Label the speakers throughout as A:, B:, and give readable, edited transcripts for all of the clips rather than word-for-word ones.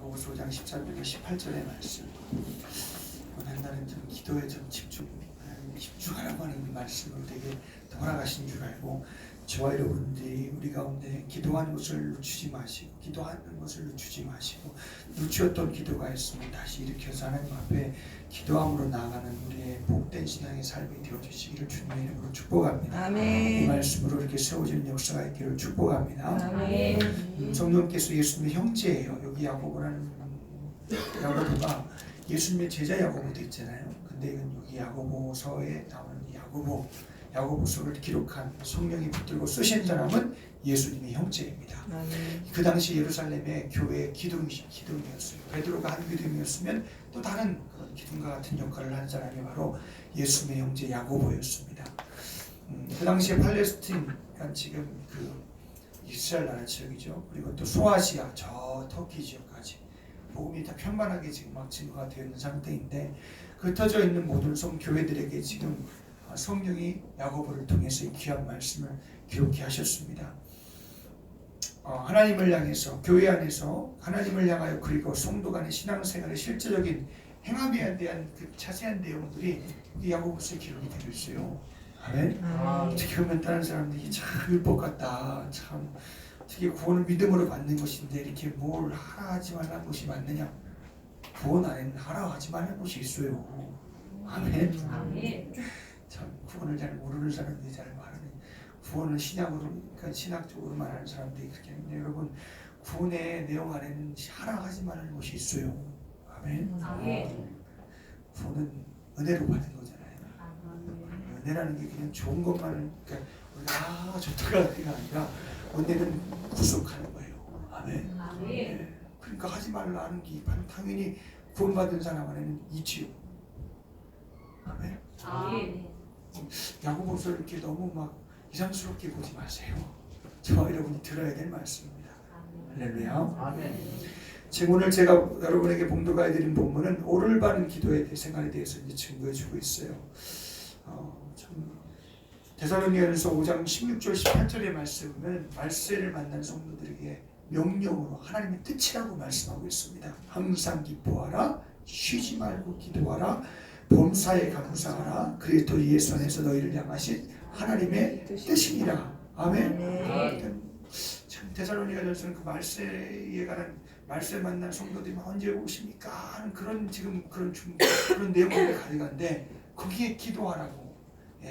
A: 야고보서 5장 13절과 18절의 말씀. 오늘 날은 좀 기도에 좀 집중하라고 하는 이 말씀을 되게 돌아가신 줄 알고, 저와 여러분들이 우리 가운데 기도하는 것을 늦추지 마시고, 기도하는 것을 늦추지 마시고, 늦추었던 기도가 있으면 다시 일으켜서 하나님 앞에 기도함으로 나아가는 우리의 복된 신앙의 삶이 되어주시기를 주님의 이름으로 축복합니다.
B: 아멘.
A: 이 말씀으로 이렇게 세워지는 역사가 있기를 축복합니다.
B: 아멘.
A: 성령께서 예수님의 형제예요. 여기 야고보라는 야고보가 예수님의 제자 야고보도 있잖아요. 근데 이건 여기 야고보서에 나오는 야고보서를 기록한 성령이 붙들고 쓰신 사람은 예수님의 형제입니다. 그 당시 예루살렘의 교회의 기둥이었어요. 베드로가 한 기둥이었으면 또 다른 그런 기둥과 같은 역할을 한 사람이 바로 예수님의 형제 야고보였습니다. 그 당시에 팔레스틴, 지금 그 이스라엘 나라 지역이죠. 그리고 또 소아시아, 저 터키 지역까지 복음이 다 편만하게 지금 막 증거가 되어 있는 상태인데, 흩어져 있는 모든 성교회들에게 지금 성령이 야고보를 통해서 이 귀한 말씀을 기록해 하셨습니다. 하나님을 향해서, 교회 안에서 하나님을 향하여, 그리고 성도 간의 신앙생활의 실제적인 행함에 대한 그 자세한 내용들이 이 야고보서에 기록이 되어 있어요. 아멘. 어떻게 보면 다른 사람들이 참 율법 같다, 참 어떻게 구원을 믿음으로 받는 것인데 이렇게 뭘 하라 하지 말라는 것이 맞느냐? 구원 안에는 하라 하지 말라는 것이 있어요. 아멘. 참 구원을 잘 모르는 사람들이 잘 말하는, 구원을 신약으로, 그러니까 신학적으로 말하는 사람들이 그렇게 하는데, 여러분 구원의 내용 안에는 하라 하지 말라는 것이 있어요. 아멘. 구원은 은혜로 받은 거잖아요. 은혜라는 게 그냥 좋은 것만, 그러니까 좋다가 아니라 은혜는 구속하는 거예요. 아멘. 네. 그러니까 하지 말라는 게 당연히 구원받은 사람 안에는 있지요. 아멘. 야고보서를 이렇게 너무 막 이상스럽게 보지 마세요. 저와 여러분이 들어야 될 말씀입니다. 할렐루야. 아멘. 지금 오늘 제가 여러분에게 봉독해 드린 본문은 오를 바른 기도의 생활에 대해서 이제 증거해 주고 있어요. 데살로니가전서 5장 16절 18절의 말씀은 말세를 만난 성도들에게 명령으로 하나님의 뜻이라고 말씀하고 있습니다. 항상 기뻐하라, 쉬지 말고 기도하라, 범사에 감사하라, 그리스도 예수 안에서 너희를 향하신 하나님의 뜻이니라. 아멘. 참 데살로니가전서는 그 말세에 관한, 말세 만난 성도들이 언제 오십니까 하는 그런 내용들을 가져간데, 거기에 기도하라고,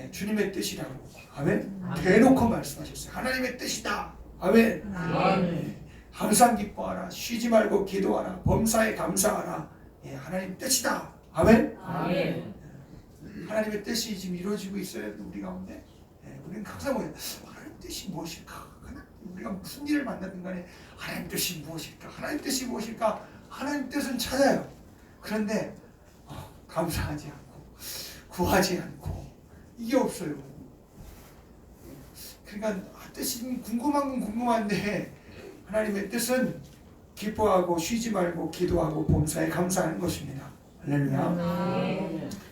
A: 주님의 뜻이라고, 아멘. 대놓고 말씀하셨어요. 하나님의 뜻이다. 아멘. 항상 기뻐하라, 쉬지 말고 기도하라, 범사에 감사하라. 하나님 뜻이다. 아멘. 하나님의 뜻이 지금 이루어지고 있어요, 우리 가운데. 우리는 항상 하나님 뜻이 무엇일까? 우리가 무슨 일을 만나든 간에 하나님 뜻이 무엇일까? 하나님 뜻이 무엇일까? 하나님 뜻은 찾아요. 그런데 감사하지 않고 구하지 않고 이게 없어요. 그러니까 뜻이 궁금한 건 궁금한데, 하나님의 뜻은 기뻐하고 쉬지 말고 기도하고 범사에 감사하는 것입니다. 할렐루야.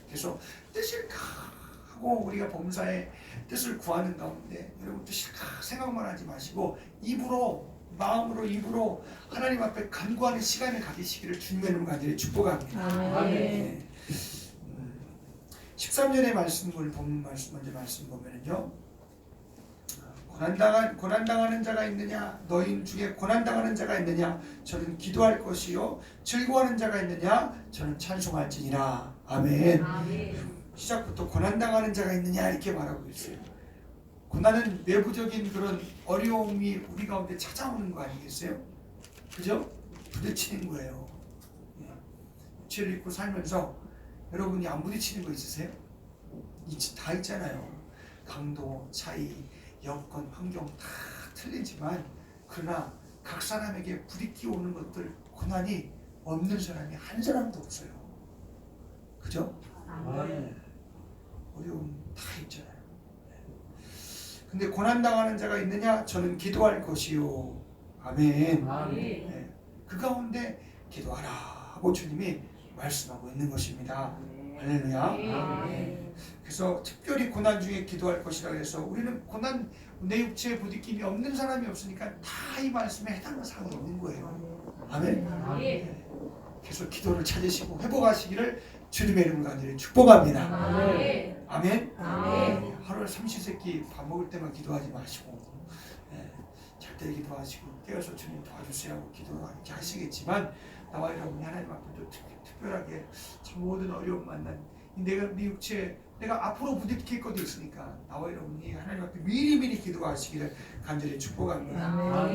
A: 그래서 뜻일까 하고 우리가 범사에 뜻을 구하는 가운데, 여러분 뜻일까 생각만 하지 마시고 마음으로 입으로 하나님 앞에 간구하는 시간을 가지시기를 주님의 이름으로 간절히 축복합니다. 네. 13절의 말씀을 본문 말씀 보면은요, 고난당하는 자가 있느냐, 너희 중에 고난당하는 자가 있느냐, 저는 기도할 것이요, 즐거워하는 자가 있느냐, 저는 찬송할지니라. 아멘. 시작부터 고난당하는 자가 있느냐 이렇게 말하고 있어요. 고난은 외부적인 그런 어려움이 우리 가운데 찾아오는 거 아니겠어요? 그죠? 부딪히는 거예요. 죄를 입고 살면서 여러분이 안 부딪히는 거 있으세요? 다 있잖아요. 강도, 차이, 여건, 환경 다 틀리지만, 그러나 각 사람에게 부딪혀 오는 것들, 고난이 없는 사람이 한 사람도 없어요. 그죠? 어려움 다 있잖아요. 근데 고난당하는 자가 있느냐? 저는 기도할 것이요. 아멘. 네. 그 가운데 기도하라 하고 주님이 말씀하고 있는 것입니다. 할렐루야. 그래서 특별히 고난 중에 기도할 것이라고 해서, 우리는 고난, 내 육체에 부딪힘이 없는 사람이 없으니까 다 이 말씀에 해당하는 사람이 있는 거예요. 아멘. 계속 기도를 찾으시고 회복하시기를 주님의 이름으로 간절히 축복합니다. 아멘. 하루에 삼시세끼 밥 먹을 때만 기도하지 마시고 잘 때 기도하시고 깨어서 주님 도와주세요 하고 기도하게 하시겠지만 나와 여러분이 하나님 앞에 특별하게 참 모든 어려움 만난 내가 네 육체에 내가 앞으로 부딪힐 것도 있으니까 나와 여러분이 하나님 앞에 미리미리 기도하시기를 간절히 축복합니다.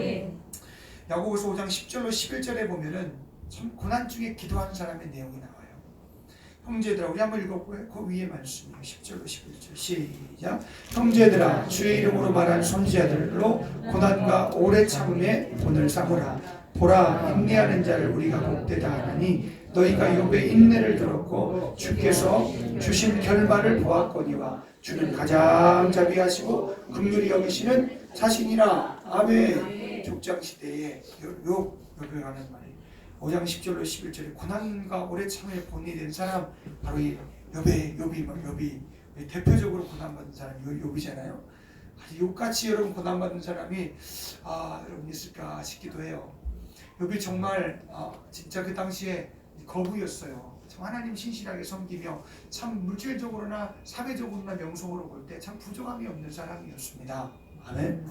A: 야고보서 5장 10절로 11절에 보면은 참 고난 중에 기도하는 사람의 내용이 나와요. 형제들아, 우리 한번 읽어볼까요? 그 위에 말씀이에요. 10절로 11절 시작. 형제들아, 주의 이름으로 말한 선지자들로 고난과 오래 참음에 본을 삼으라. 보라, 인내하는 자를 우리가 복되다 하나니 너희가 욥의 인내를 들었고 주께서 주신 결말을 보았거니와 주는 가장 자비하시고 긍휼히 여기시는 자신이라. 아멘. 족장 시대에 욥을 하는 말이에요. 5장 10절로 11절에 고난과 오래 참음에 본이 된 사람 바로 이 욥이 대표적으로 고난받은 사람이 욥이잖아요. 욥같이 여러분 고난받은 사람이 여러분 있을까 싶기도 해요. 욥이 정말 진짜 그 당시에 거부였어요. 참 하나님 신실하게 섬기며 참 물질적으로나 사회적으로나 명성으로 볼 때 참 부족함이 없는 사람이었습니다. 아멘.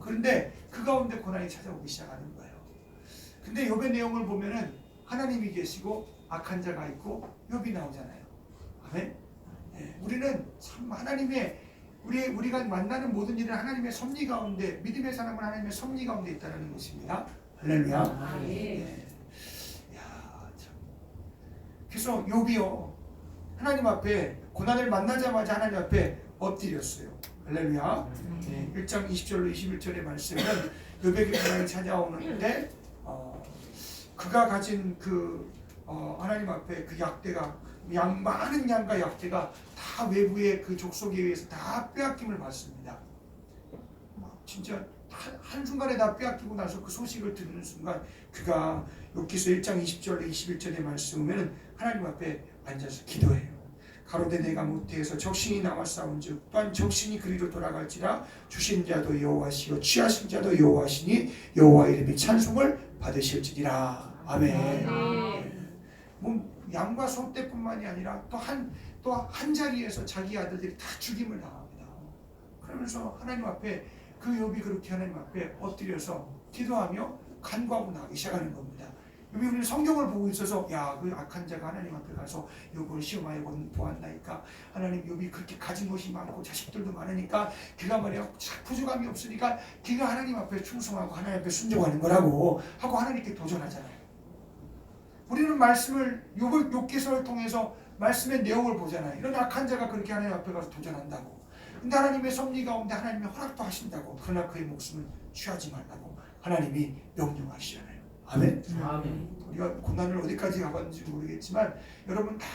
A: 그런데 그 가운데 고난이 찾아오기 시작하는 거예요. 근데 욥의 내용을 보면은 하나님이 계시고 악한 자가 있고 욥이 나오잖아요. 아멘. 우리는 참 하나님의 우리가 만나는 모든 일은 하나님의 섭리 가운데, 믿음의 사람은 하나님의 섭리 가운데 있다는 것입니다. 할렐루야. 야, 참. 그래서 욥이요 하나님 앞에 고난을 만나자마자 하나님 앞에 엎드렸어요. 할렐루야. 1장 20절로 21절의 말씀은 욥에게 고난이 찾아오는데 그가 가진 하나님 앞에 그 약대가 많은 양과 약대가 다 외부의 그 족속에 의해서 다 빼앗김을 받습니다. 진짜 한순간에 다 빼앗기고 나서 그 소식을 듣는 순간 그가 욥기서 1장 20절로 21절의 말씀 보면 하나님 앞에 앉아서 기도해요. 가로되 내가 모태에서 적신이 남았사온즉 또한 적신이 그리로 돌아갈지라 주신 자도 여호와시요 취하신 자도 여호와시니 여호와 이름이 찬송을 받으실지니라. 아멘. 뭐 양과 소떼뿐만이 아니라 또 한 자리에서 자기 아들들이 다 죽임을 당합니다. 그러면서 하나님 앞에 그 욥이 그렇게 하나님 앞에 엎드려서 기도하며 간구하고 나가기 시작하는 겁니다. 욥이 우리는 성경을 보고 있어서 그 악한 자가 하나님 앞에 가서 욥을 시험하여 보았나이까 하나님 욥이 그렇게 가진 것이 많고 자식들도 많으니까 그가 말이야 부족함이 없으니까 그가 하나님 앞에 충성하고 하나님 앞에 순종하는 거라고 하고 하나님께 도전하잖아요. 우리는 말씀을 욥기서를 통해서 말씀의 내용을 보잖아요. 이런 악한 자가 그렇게 하나님 앞에 가서 도전한다고. 근데 하나님의 섭리 가운데 하나님의 허락도 하신다고. 그러나 그의 목숨을 취하지 말라고 하나님이 명령하시잖아요. 아멘. 우리가 고난을 어디까지 가봤는지 모르겠지만 여러분 다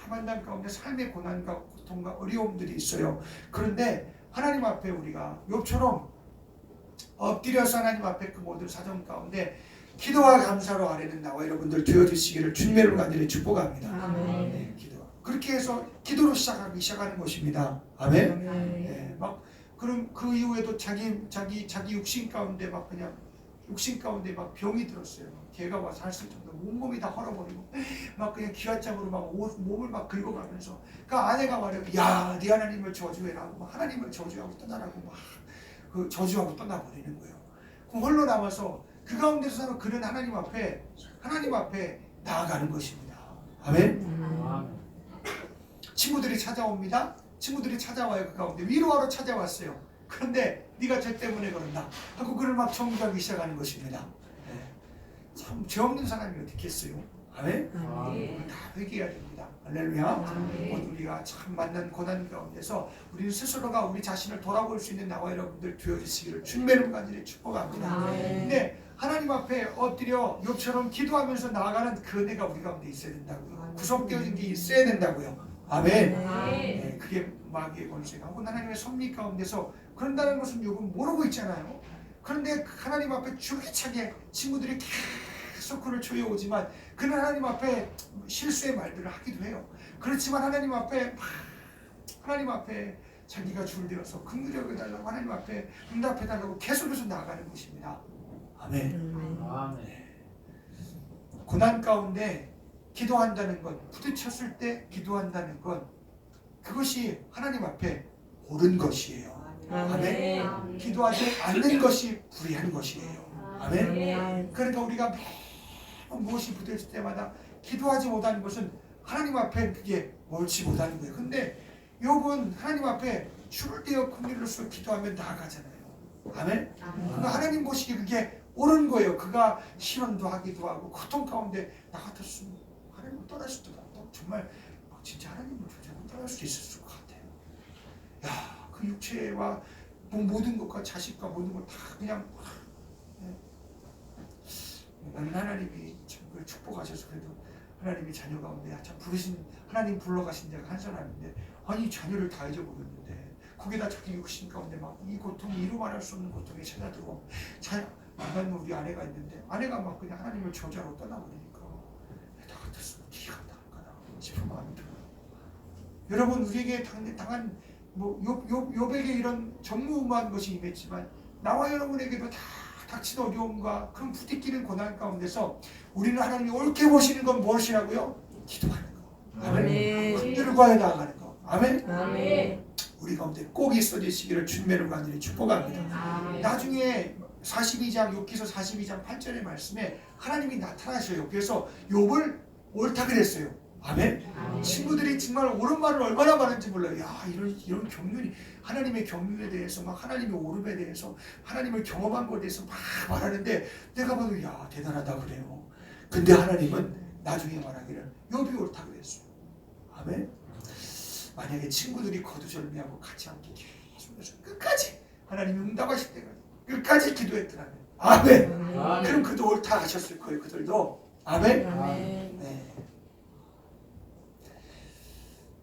A: 만난 가운데 삶의 고난과 고통과 어려움들이 있어요. 그런데 하나님 앞에 우리가 욥처럼 엎드려서 하나님 앞에 그 모든 사정 가운데 기도와 감사로 아뢰는 나와 여러분들 되어주시기를 주님의 이름으로 간절히 축복합니다. 아멘. 기도. 그렇게 해서 기도로 시작하는 것입니다. 아멘. 그럼 그 이후에도 자기 육신 가운데 육신 가운데 병이 들었어요. 개가 와서 할 수 있을 정도로 온몸이 다 헐어버리고 그냥 기와장으로 몸을 긁어가면서 그 아내가 말해요. 야, 네 하나님을 저주해라고 하나님을 저주하고 떠나라고 그 저주하고 떠나버리는 거예요. 그럼 홀로 남아서 그 가운데서 그는 하나님 앞에 나아가는 것입니다. 아멘. 친구들이 찾아옵니다. 친구들이 찾아와요. 그 가운데 위로하러 찾아왔어요. 그런데 네가 죄 때문에 그런다 하고 그를 막 정죄하기 시작하는 것입니다. 참 죄 없는 사람이 어떻게 했어요? 아멘. 다 회개해야 됩니다. 할렐루야. 우리가 참 만난 고난 가운데서 우리는 스스로가 우리 자신을 돌아볼 수 있는 나와 여러분들 되어주시기를 주님의 이름으로 간절히 축복합니다. 근데 하나님 앞에 엎드려 욥처럼 기도하면서 나아가는 그 은혜가 우리 가운데 있어야 된다고요. 구속되어진 게 있어야 된다고요. 아멘. 그게 마귀의 권세가 혹은 하나님의 섭리 가운데서 그런다는 것은 욥은 모르고 있잖아요. 그런데 하나님 앞에 줄기차게 친구들이 계속 그를 조여오지만 그는 하나님 앞에 실수의 말들을 하기도 해요. 그렇지만 하나님 앞에 자기가 줄되어서 긍휼히 여겨달라고 하나님 앞에 응답해달라고 계속해서 나아가는 것입니다. 아멘. 고난 가운데 기도한다는 것, 부딪혔을 때 기도한다는 것, 그것이 하나님 앞에 옳은 것이에요. 아멘. 기도하지 않는 것이 불의한 것이에요. 아멘. 그러니까 우리가 매번 무엇이 부딪힐 때마다 기도하지 못하는 것은 하나님 앞에 그게 옳지 못하는 거예요. 근데 욥은 하나님 앞에 주를 대어 긍휼로서 기도하며 나아가잖아요. 아멘. 그가 하나님 보시기에 그게 옳은 거예요. 그가 시련도 하기도 하고 고통 가운데 나 같았으면 하나님을 떠날 수도 없고 정말 진짜 하나님을 절대로 떠날 수 있었을 것 같아요. 야, 그 육체와 모든 것과 자식과 모든 걸 다 그냥 나는 하나님이 참 그걸 축복하셔서 그래도 하나님이 자녀 가운데 참 부르신 하나님 불러가신 자가 한 사람인데 아니 자녀를 다 잊어버렸는데 거기다 자기 육신 가운데 막 이 고통이 이루 말할 수 없는 고통이 찾아들고 만나는 우리 아내가 있는데 아내가 막 그냥 하나님을 저자로 떠나버리니까 나 같았으면 어떻게 간다할까나 싶은 마음이 들어요. 여러분 우리에게 당한 욥에게 이런 전무후무한 것이 임했지만 나와 여러분에게도 다 닥친 어려움과 그런 부딪히는 고난 가운데서 우리는 하나님이 옳게 보시는 건 무엇이라고요? 기도하는 거. 아멘. 긍휼을 구하여 나아가는 거. 아멘.
B: 아멘.
A: 우리 가운데 꼭 있어지시기를 주님의 간절히 축복합니다. 나중에 42장 욥기서 42장 8절의 말씀에 하나님이 나타나셔요. 그래서 욥을 옳다 그랬어요. 아멘. 친구들이 정말 옳은 말을 얼마나 많은지 몰라요. 야, 이런 경륜이 하나님의 경륜에 대해서 막 하나님의 오름에 대해서 하나님을 경험한 것에 대해서 막 말하는데 내가 봐도 야 대단하다 그래요. 근데 하나님은 나중에 말하기를 욥이 옳다 그랬어요. 아멘. 만약에 친구들이 거두절미하고 같이 함께 계속해서 끝까지 하나님이 응답하실 때까지 끝까지 기도했더라면 아멘. 그럼 그도 옳다 하셨을 거예요. 그들도 아멘. 네.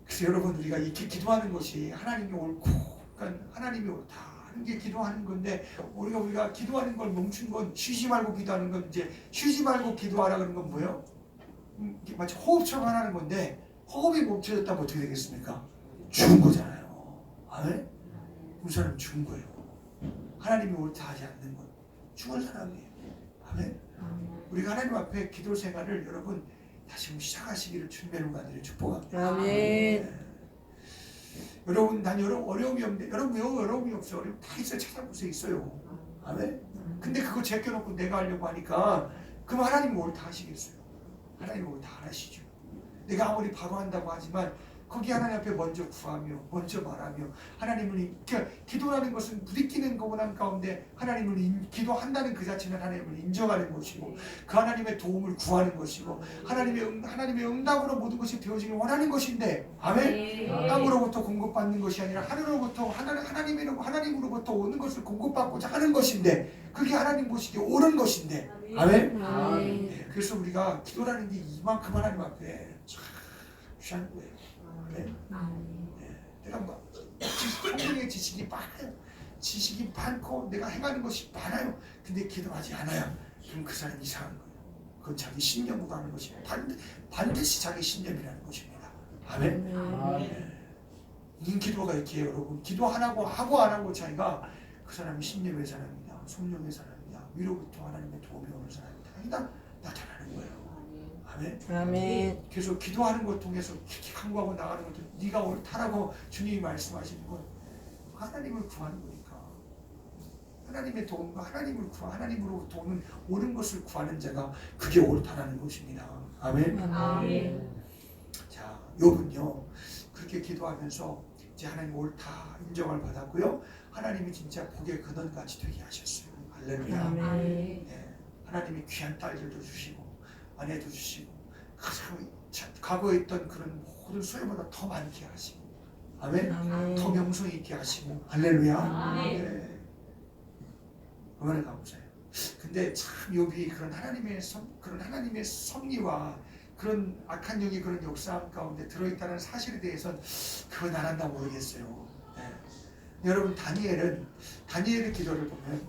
A: 그래서 여러분 우리가 이렇게 기도하는 것이 하나님이 옳고 그러니까 하나님이 옳다 하는 게 기도하는 건데 우리가 기도하는 걸 멈춘 건 쉬지 말고 기도하는 건 이제 쉬지 말고 기도하라 그런 건 뭐예요? 마치 호흡처럼 하는 건데 호흡이 멈춰졌다면 어떻게 되겠습니까? 죽은 거잖아요. 아멘? 그 사람 죽은 거예요. 하나님이 옳다 하지 않는 건 죽은 사람이에요. 아멘? 우리가 하나님 앞에 기도 생활을 여러분 다시 한번 시작하시기를 주님의 간절히 축복합니다.
B: 아멘.
A: 네. 여러분 난 어려움이 없는데 여러분 왜 어려움이 없어요? 어려움 다 있어요. 찾아보세요. 있어요. 아멘? 근데 그거 제껴놓고 내가 하려고 하니까 그럼 하나님 옳다 하시겠어요? 하나님 옳다 안 하시죠. 내가 아무리 바로 한다고 하지만 거기 하나님 앞에 먼저 구하며 먼저 말하며 하나님을 기도라는 것은 부딪히는 고난 가운데 하나님을 기도한다는 그 자체는 하나님을 인정하는 것이고 그 하나님의 도움을 구하는 것이고 하나님의 응답으로 모든 것이 되어지길 원하는 것인데 아멘. 땅으로부터 공급받는 것이 아니라 하늘로부터 하나님으로부터 오는 것을 공급받고자 하는 것인데 그게 하나님 보시기에 옳은 것인데 아멘. 네, 그래서 우리가 기도라는 게 이만큼 하나님 앞에 참 귀한 거예요. 네. 내가 뭐 성경의 지식이 많아요. 지식이 많고 내가 행하는 것이 많아요. 근데 기도하지 않아요. 그럼 그 사람이 이상한 거예요. 그건 자기 신념으로 하는 것이 반드시 자기 신념이라는 것입니다. 아멘. 기도가 이렇게 여러분 기도 하고 안 하고 차이가 그 사람이 신념의 사람이냐 성령의 사람이냐 위로부터 하나님의 도움이 오는 사람이냐 이다 나타나는 거예요. 아멘. 그래서 기도하는 것 통해서 간구하고 나가는 것도 네가 옳다라고 주님이 말씀하시는 건 하나님을 구하는 거니까 하나님의 도움과 하나님으로부터 오는 옳은 것을 구하는 자가 그게 옳다라는 것입니다. 아멘. 자, 욥은요 그렇게 기도하면서 이제 하나님 옳다 인정을 받았고요. 하나님이 진짜 복의 근원같이 되게 하셨어요. 할렐루야. 네, 하나님이 귀한 딸들도 주시고 아내도 주시고 과거에 있던 그런 모든 수요보다 더 많게 하시고 아멘. 더 명성 있게 하시고 할렐루야. 네. 얼마나 감사해요. 근데 참 욥이 그런 하나님의 섭리와 그런 악한 영이 그런 역사함 가운데 들어있다는 사실에 대해서는 그건 안 한다 모르겠어요. 네. 여러분 다니엘의 기도를 보면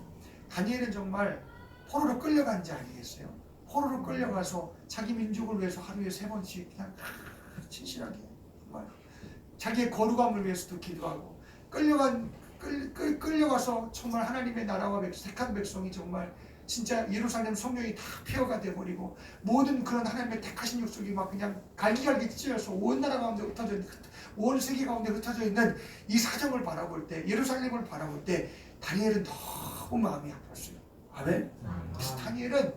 A: 다니엘은 정말 포로로 끌려간 자 아니겠어요? 포로로 끌려가서 자기 민족을 위해서 하루에 3번씩 그냥 진실하게 정말 자기의 거룩함을 위해서도 기도하고 끌려가서 정말 하나님의 나라와 택한 백성이 정말 진짜 예루살렘 성령이 다 폐허가 돼버리고 모든 그런 하나님의 택하신 족속이 막 그냥 갈기갈기 찢어져서 온 나라 가운데 흩어져 있는, 온 세계 가운데 흩어져 있는 이 사정을 바라볼 때, 예루살렘을 바라볼 때 다니엘은 너무 마음이 아팠어요. 아멘. 그래서 다니엘은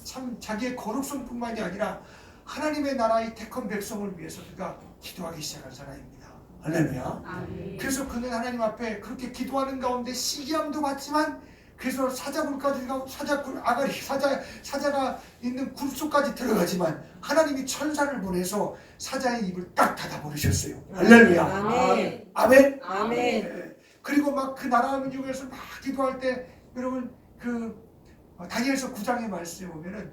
A: 참 자기의 거룩성뿐만이 아니라 하나님의 나라의 택한 백성을 위해서 그가 기도하기 시작한 사람입니다. 할렐루야. 그래서 그는 하나님 앞에 그렇게 기도하는 가운데 시기함도 받지만, 그래서 사자굴까지 사자가 있는 굴 속까지 들어가지만 하나님이 천사를 보내서 사자의 입을 딱 닫아 버리셨어요. 할렐루야.
B: 아멘.
A: 아멘.
B: 아멘.
A: 네. 그리고 막 그 나라 민족에서 막 기도할 때 여러분 다니엘서 9장의 말씀에 보면은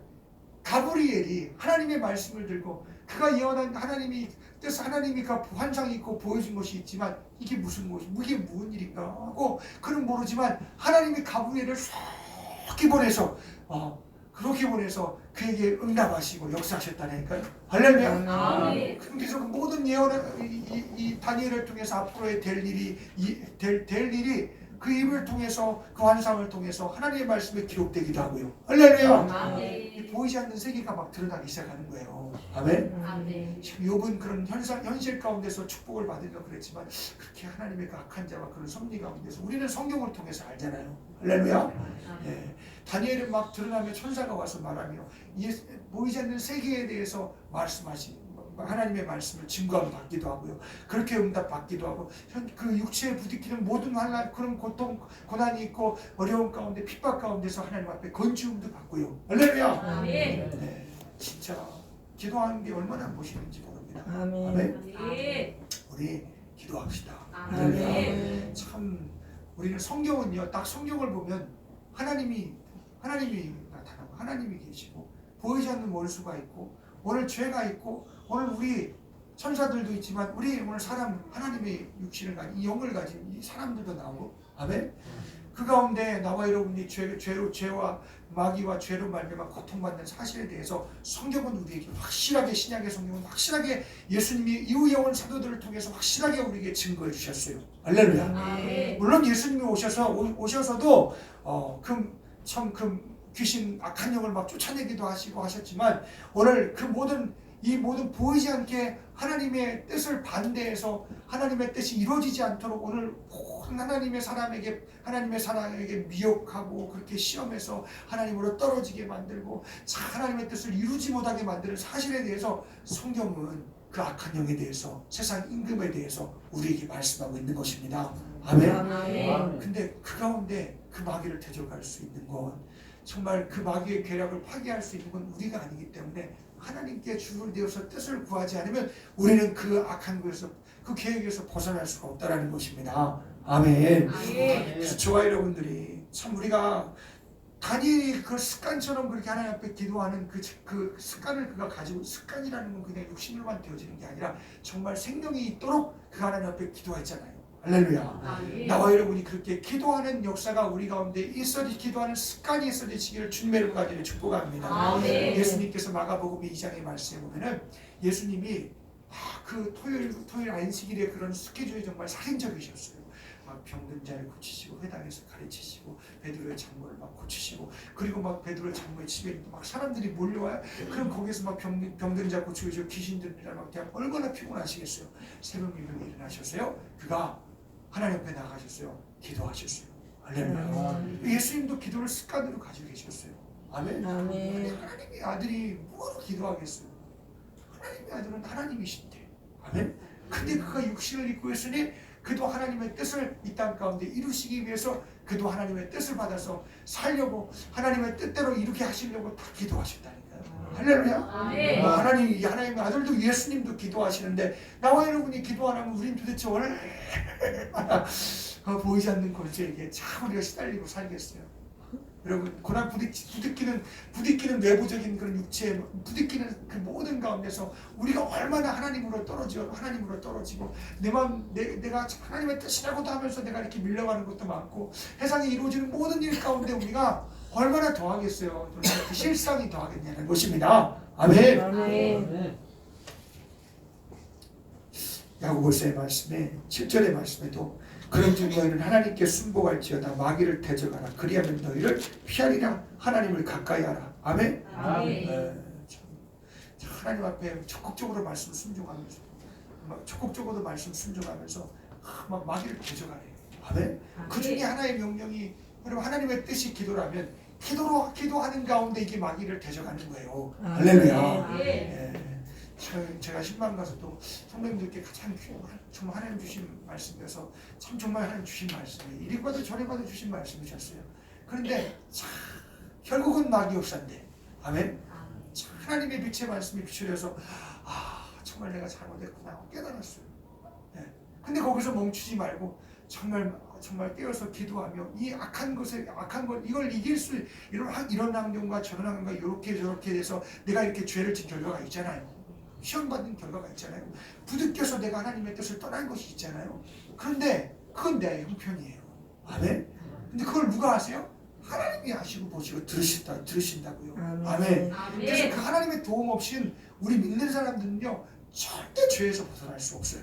A: 가브리엘이 하나님의 말씀을 들고 그가 예언한 하나님이 뜻, 하나님이 그 환상이 있고 보여준 것이 있지만 이게 무슨 일인가 하고 그는 모르지만 하나님이 가브리엘을 속히 보내서 그렇게 보내서 그에게 응답하시고 역사하셨다니까요. 할렐루야. 그래서 그 모든 예언을 이 다니엘을 통해서 앞으로의 될 일이 그 입을 통해서, 그 환상을 통해서 하나님의 말씀에 기록되기도 하고요. 할렐루야. 보이지 않는 세계가 막 드러나기 시작하는 거예요. 아멘. 지금 욥은 그런 현실 가운데서 축복을 받으려 그랬지만 그렇게 하나님의 그 악한 자와 그런 섭리 가운데서 우리는 성경을 통해서 알잖아요. 할렐루야. 네. 다니엘은 막 드러나며 천사가 와서 말하며 보이지 않는 세계에 대해서 하나님의 말씀을 증거함 받기도 하고요. 그렇게 응답 받기도 하고, 그 육체에 부딪히는 모든 그런 고통, 고난이 있고 어려움 가운데 핍박 가운데서 하나님 앞에 건지움도 받고요. 할렐루야. 네, 진짜 기도하는 게 얼마나 멋있는지 모릅니다. 아멘. 우리 기도합시다. 할렐루야. 참 우리는 성경은요, 딱 성경을 보면 하나님이 나타나고 하나님이 계시고 보이지 않는 원수가 있고 오늘 죄가 있고 오늘 우리 천사들도 있지만 우리 오늘 하나님의 육신을 가진 이 영을 가진 이 사람들도 나오고, 아멘. 그 가운데 나와 여러분이 죄와 마귀와 죄로 말미암아 고통받는 사실에 대해서 성경은 우리에게 확실하게, 신약의 성경은 확실하게 예수님이 이후 영원 사도들을 통해서 확실하게 우리에게 증거해 주셨어요. 할렐루야. 물론 예수님이 오셔서도 귀신 악한 영을 막 쫓아내기도 하시고 하셨지만 오늘 이 모든 보이지 않게 하나님의 뜻을 반대해서 하나님의 뜻이 이루어지지 않도록 오늘 모든 하나님의 사람에게 미혹하고 그렇게 시험해서 하나님으로 떨어지게 만들고 하나님의 뜻을 이루지 못하게 만드는 사실에 대해서 성경은 그 악한 영에 대해서, 세상 임금에 대해서 우리에게 말씀하고 있는 것입니다. 아멘. 근데 그 가운데 그 마귀를 대적할 수 있는 건, 정말 그 마귀의 계략을 파괴할 수 있는 건 우리가 아니기 때문에 하나님께 주를 되어서 뜻을 구하지 않으면 우리는 그 악한 것에서, 그 계획에서 벗어날 수가 없다라는 것입니다. 아멘. 그래서 저와 여러분들이 참 우리가 다니엘이 그 습관처럼 그렇게 하나님 앞에 기도하는 그 습관을 그가 가지고, 습관이라는 건 그냥 육신으로만 되어지는 게 아니라 정말 생명이 있도록 그 하나님 앞에 기도했잖아요. 할렐루야. 나와 여러분이 그렇게 기도하는 역사가 우리 가운데 기도하는 습관이 있어지기를 주님의 이름으로 간절히 축복합니다. 예수님께서 마가복음 2장의 말씀에 보면은 예수님이 그 토요일 안식일에 그런 스케줄이 정말 살인적이셨어요. 막 병든 자를 고치시고 회당에서 가르치시고 베드로의 장모를 막 고치시고, 그리고 막 베드로의 장모의 집에 막 사람들이 몰려와요. 그럼 거기서 막 병든 자 고치고 귀신 들린 자 막 그냥 얼마나 피곤하시겠어요. 새벽 일찍 일어나셨어요. 그가 하나님 앞에 나가셨어요. 기도하셨어요. 할렐루야. 예수님도 기도를 습관으로 가지고 계셨어요. 아멘. 하나님의 아들이 뭐로 기도하겠어요? 하나님의 아들은 하나님이신데. 아멘. 근데 그가 육신을 입고 있으니 그도 하나님의 뜻을 이 땅 가운데 이루시기 위해서 그도 하나님의 뜻을 받아서 살려고, 하나님의 뜻대로 이루게 하시려고 다 기도하셨다니까요. 할렐루야. 하나님의 아들도 예수님도 기도하시는데 나와 여러분이 기도 안 하면 우린 도대체 얼마나 보이지 않는 골짜기에 참 우리가 시달리고 살겠어요. 여러분, 고난 부딪히는 내부적인 그런 육체에 부딪히는 그 모든 가운데서 우리가 얼마나 하나님으로 떨어지고 내가 하나님의 뜻이라고도 하면서 내가 이렇게 밀려가는 것도 많고 세상에 이루어지는 모든 일 가운데 우리가 얼마나 더하겠어요. 그 실상이 더하겠냐는 것입니다. 아멘. 야고보서의 말씀에 7절의 말씀에도 그런 중 너희는 하나님께 순복할지어다. 마귀를 대적하라. 그리하면 너희를 피하리라. 하나님을 가까이 하라. 아멘. 하나님 앞에 적극적으로 말씀 순종하면서, 적극적으로 말씀 순종하면서 막 마귀를 대적하래요. 아멘. 그 중에 하나의 명령이 여러분 하나님의 뜻이 기도라면 기도하는 가운데 이게 마귀를 대적하는 거예요. 할렐루야. 제가 신방 가서 또 성도님들께 가장 정말 하나님 주신 말씀이어서 참 정말 하나님 주신 말씀이에요. 이리 봐도 저리 봐도 주신 말씀이셨어요. 그런데 참 결국은 마귀 역사인데, 아멘. 하나님의 빛의 말씀이 비추려서 정말 내가 잘못했구나 깨달았어요. 근데 거기서 멈추지 말고 정말 깨어서 기도하며 이 악한 것 이걸 이길 수 이런 환경과 저런 환경과 이렇게 저렇게 돼서 내가 이렇게 죄를 진 결과가 있잖아요. 시험받는 결과가 있잖아요. 부득껴서 내가 하나님의 뜻을 떠난 것이 있잖아요. 그런데 그건 내 형편이에요. 아멘. 근데 그걸 누가 아세요? 하나님이 아시고 보시고 들으신다고요. 아멘. 그래서 그 하나님의 도움 없이는 우리 믿는 사람들은요 절대 죄에서 벗어날 수 없어요.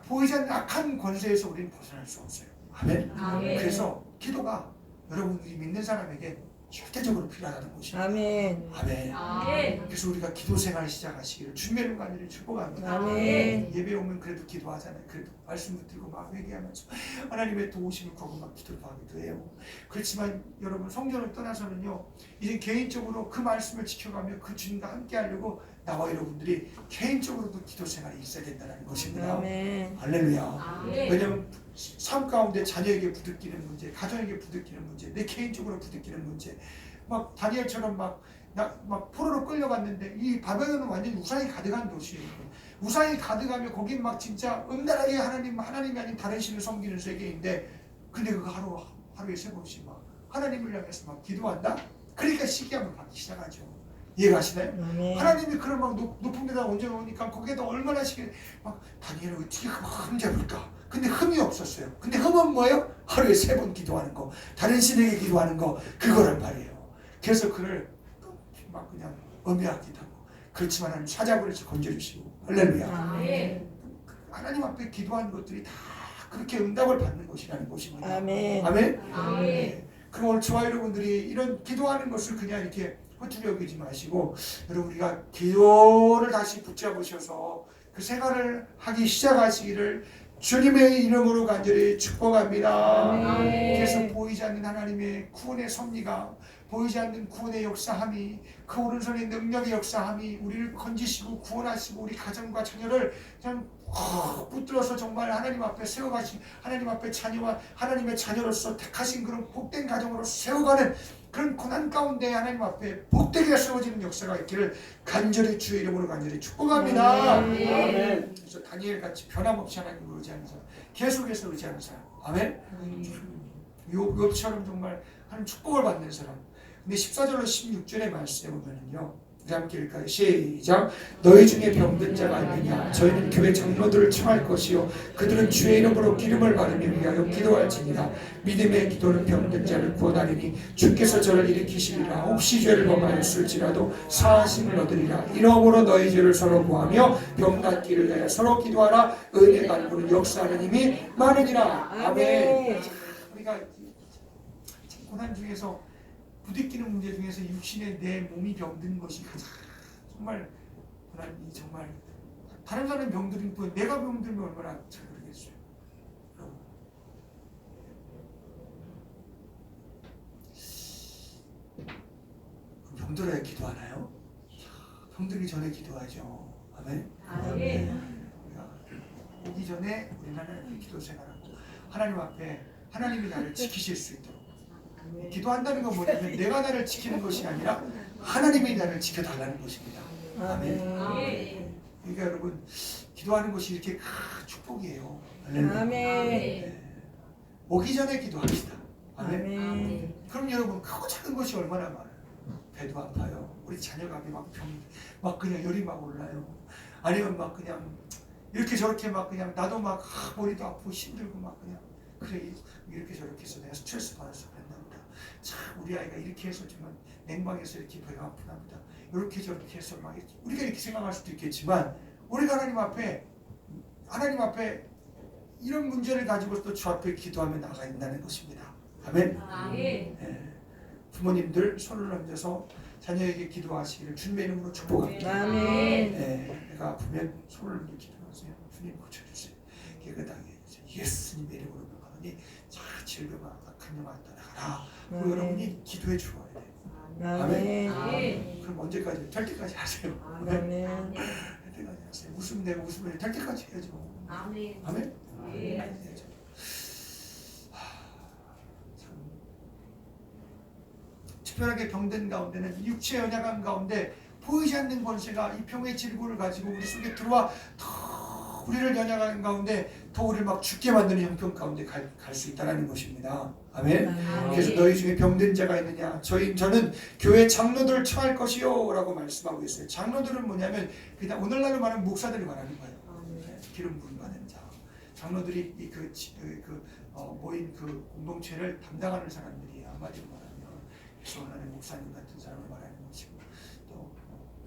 A: 보이지 않는 악한 권세에서 우리는 벗어날 수 없어요. 아멘. 그래서 기도가 여러분들이 믿는 사람에게 절대적으로 필요하다는 것입니다.
B: 아멘.
A: 아멘. 그래서 우리가 기도 생활 시작하시기를 주님의 간절히 축복합니다.
B: 아멘.
A: 예배 오면 그래도 기도하잖아요. 그래도 말씀 붙들고 막 회개하면서 하나님의 도우심을 구하고 막 기도를 하기도 해요. 그렇지만 여러분 성전을 떠나서는요 이제 개인적으로 그 말씀을 지켜가며 그 주님과 함께 하려고 나와 여러분들이 개인적으로도 기도 생활이 있어야 된다는 것입니다.
B: 아멘.
A: 할렐루야. 왜냐하면 삶 가운데 자녀에게 부득이는 문제, 가정에게 부득이는 문제, 내 개인적으로 부득이는 문제, 막 다니엘처럼 막 포로로 끌려갔는데 이 바벨론은 완전히 우상이 가득한 도시예요. 우상이 가득하며 거긴 막 진짜 음란하게 하나님이 아닌 다른 신을 섬기는 세계인데, 근데 그거 하루에 3번씩 막 하나님을 향해서 막 기도한다. 그러니까 시기함을 받기 시작하죠. 이해가시나요? 하나님이 그런 막 높은 데다 얹어놓으니까 거기에다 얼마나 막 다니엘을 어떻게 흠 잡을까? 근데 흠이 없었어요. 근데 흠은 뭐예요? 하루에 3번 기도하는 거, 다른 신에게 기도하는 거, 그거란 말이에요. 그래서 그를 막 그냥 엄해하기도 하고, 그렇지만 하나님 사자굴에서 건져주시고, 할렐루야. 하나님 앞에 기도하는 것들이 다 그렇게 응답을 받는 것이라는 것입니다.
B: 아멘.
A: 아멘. 그럼 오늘 저와 여러분들이 이런 기도하는 것을 그냥 이렇게 허투루 여기지 마시고, 여러분 우리가 기도를 다시 붙잡으셔서 그 생활을 하기 시작하시기를 주님의 이름으로 간절히 축복합니다. 그래서 보이지 않는 하나님의 구원의 섭리가, 보이지 않는 구원의 역사함이, 그 오른손의 능력의 역사함이 우리를 건지시고 구원하시고 우리 가정과 자녀를 그냥 붙들어서 정말 하나님 앞에 세워가신, 하나님 앞에 자녀와 하나님의 자녀로서 택하신 그런 복된 가정으로 세워가는 그런 고난 가운데 하나님 앞에 복되게 세워지는 역사가 있기를 간절히 주의 이름으로 간절히 축복합니다. 아멘. 그래서 다니엘 같이 변함없이 하나님을 의지하는 사람, 계속해서 의지하는 사람. 아멘. 욥처럼 정말 하나님 축복을 받는 사람. 근데 14절로 16절의 말씀에 보면은요, 우리 함께 읽을까요? 시작. 너희 중에 병든 자가 있느냐? 저희는 교회 장로들을 청할 것이요 그들은 주의 이름으로 기름을 바르며 위하여 기도할지니라. 믿음의 기도는 병든 자를 구원하리니 주께서 저를 일으키시리라. 혹시 죄를 범하였을지라도 사하심을 얻으리라. 이러므로 너희 죄를 서로 구하며 병 낫기를 위하여 서로 기도하라. 은혜 간구는 역사하는 힘이 많으니라. 아멘. 우리가 고난 중에서 부딪히는 문제 중에서 육신의 내 몸이 병든 것이 가장 정말 고난이, 정말 다른 사람이 병들은 거 내가 병들면 얼마나 잘 모르겠어요. 병들어야 기도하나요? 병들기 전에 기도하죠. 아멘. 우리가 오기 전에 우리는 하나님의 기도 생활하고 하나님 앞에 하나님이 나를 지키실 수 있도록. 기도한다는 건 뭐냐면 내가 나를 지키는 것이 아니라 하나님이 나를 지켜달라는 것입니다. 아멘. 그러니까 여러분 기도하는 것이 이렇게 축복이에요.
B: 아멘.
A: 오기 전에 기도합시다. 아멘.
B: 아멘.
A: 그럼 여러분 크고 작은 것이 얼마나 많아요. 배도 아파요. 우리 자녀가 막 그냥 열이 막 올라요. 아니면 막 그냥 이렇게 저렇게 막 그냥 나도 막 머리도 아프고 힘들고 막 그냥 그래 이렇게 저렇게 해서 내가 스트레스 받아서 그랬나 보다. 참 우리 아이가 이렇게 해서 정말 냉방에서 이렇게 배가 아프나 보다. 이렇게 저렇게 해서 막 우리가 이렇게 생각할 수도 있겠지만 우리가 하나님 앞에 이런 문제를 가지고 또 주 앞에 기도하며 나가 있다는 것입니다. 아멘. 예. 부모님들 손을 얹어서 자녀에게 기도하시기를 주님의 이름으로 축복합니다.
B: 아멘.
A: 예. 내가 아프면 손을 얹어 기도하세요. 주님 고쳐주세요. 깨끗하게 해주세요. 예수님의 이름으로 명하노니 자 질병아 악한 영아 떠나가라. 그리고 여러분이 기도해 주어야 돼요.
B: 아멘.
A: 그럼 언제까지? 될 때까지 하세요.
B: 아멘.
A: 될 때까지 하세요. 웃으면 되고 웃으면 될 때까지 해야죠.
C: 아멘.
A: 아멘.
C: 예.
A: 해야죠. 참 특별하게 병든 가운데는 육체 연약한 가운데 보이지 않는 권세가 이 병의 질고를 가지고 우리 속에 들어와 더 우리를 연약한 가운데 더 우리를 막 죽게 만드는 형편 가운데 갈 수 있다는 것입니다. 아멘. 그래서 너희 중에 병든 자가 있느냐? 저는 교회 장로들을 처할 것이요 라고 말씀하고 있어요. 장로들은 뭐냐면 그냥 오늘날로 말하면 목사들을 말하는 거예요. 기름 부음 받은 자. 장로들이 모인 그 공동체를 담당하는 사람들이 한마디로 말하면 하나의 목사님 같은 사람을 말하는 것이고 또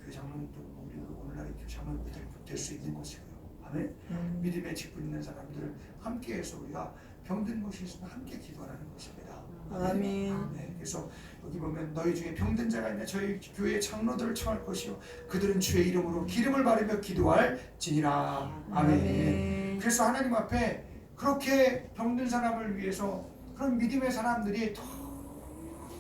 A: 교회 장로님도 우리도 오늘날의 교회 장로님들 될 수 있는 것이고요. 아멘. 믿음에 짓고 있는 사람들 함께해서 우리가 병든 것이 있으면 함께 기도하는 것입니다.
B: 아멘.
A: 네, 그래서 여기 보면 너희 중에 병든 자가 있냐 저희 교회 장로들을 청할 것이요 그들은 주의 이름으로 기름을 바르며 기도할지니라. 아멘. 그래서 하나님 앞에 그렇게 병든 사람을 위해서 그런 믿음의 사람들이 더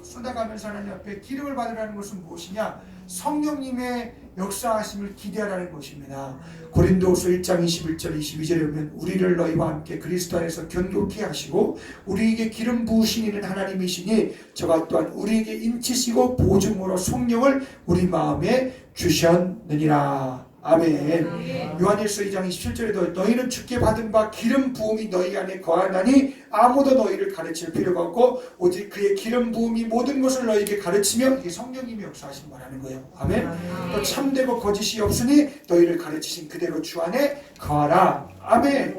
A: 쏟아가면서 하나님 앞에 기름을 받으라는 것은 무엇이냐? 성령님의 역사하심을 기대하라는 것입니다. 고린도후서 1장 21절 22절에 보면 우리를 너희와 함께 그리스도 안에서 견고케 하시고 우리에게 기름 부으신 이는 하나님이시니 저가 또한 우리에게 인치시고 보증으로 성령을 우리 마음에 주셨느니라. 아멘. 요한일서 2장 27절에도 너희는 주께 받은 바 기름 부음이 너희 안에 거하나니 아무도 너희를 가르칠 필요가 없고 오직 그의 기름 부음이 모든 것을 너희에게 가르치며 이게 성령님이 역사하신 말하는 거예요. 아멘. 또 참되고 거짓이 없으니 너희를 가르치신 그대로 주 안에 거하라. 아멘.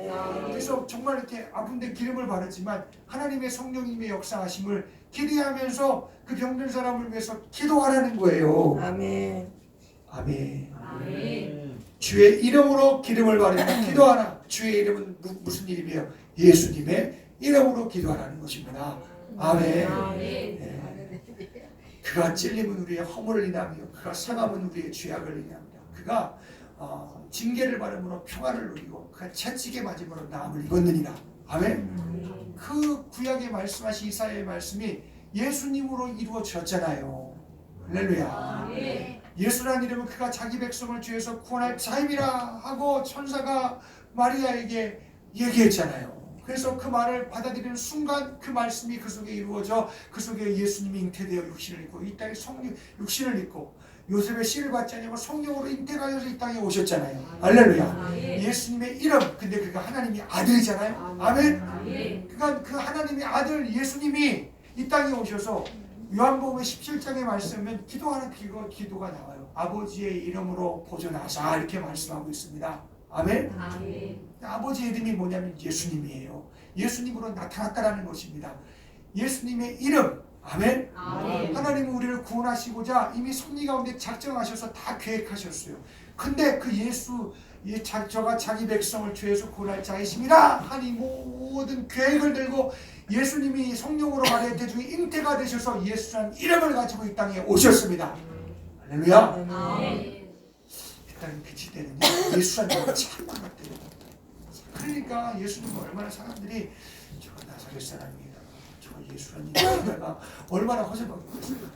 A: 그래서 정말 이렇게 아픈데 기름을 바르지만 하나님의 성령님의 역사하심을 기대하면서 그 병든 사람을 위해서 기도하라는 거예요.
B: 아멘.
A: 아멘.
C: 아멘.
A: 주의 이름으로 기름을 바르며 기도하라. 주의 이름은 무슨 이름이에요? 예수님의 이름으로 기도하라는 것입니다. 아멘. 네. 그가 찔림은 우리의 허물을 인하며 그가 상함은 우리의 죄악을 인하며 그가 징계를 받음으로 평화를 누리고 그가 채찍에 맞음으로 나음을 입었느니라. 아멘. 그 구약에 말씀하신 이사야의 말씀이 예수님으로 이루어졌잖아요. 할렐루야. 예수라는 이름은 그가 자기 백성을 죄에서 구원할 자임이라 하고 천사가 마리아에게 얘기했잖아요. 그래서 그 말을 받아들이는 순간 그 말씀이 그 속에 이루어져 그 속에 예수님이 잉태되어 육신을 입고 이 땅에 육신을 입고 요셉의 씨를 받지 않냐고 성령으로 잉태가셔서 이 땅에 오셨잖아요. 할렐루야. 예수님의 이름, 근데 그가 하나님의 아들이잖아요. 아멘. 그가 그 하나님의 아들 예수님이 이 땅에 오셔서 요한복음 17장에 말씀은 기도하는 기도가 나와요. 아버지의 이름으로 보존하사 이렇게 말씀하고 있습니다. 아멘. 아버지의 이름이 뭐냐면 예수님이에요. 예수님으로 나타났다라는 것입니다. 예수님의 이름. 아멘. 하나님은 우리를 구원하시고자 이미 섭리 가운데 작정하셔서 다 계획하셨어요. 근데 그 저가 자기 백성을 죄에서 구원할 자이심이라 하니 모든 계획을 들고 예수님이 성령으로 말해 대중에 잉태가 되셔서 예수라는 이름을 가지고 이 땅에 오셨습니다. 할렐루야. 일단 그 시대는요 예수라는 이름을 참 반갑대요. 그러니까 예수님은 얼마나 사람들이 저가 나사렛 사람이다, 저가 예수라는 이름에다가 얼마나 허세받고 있습니다.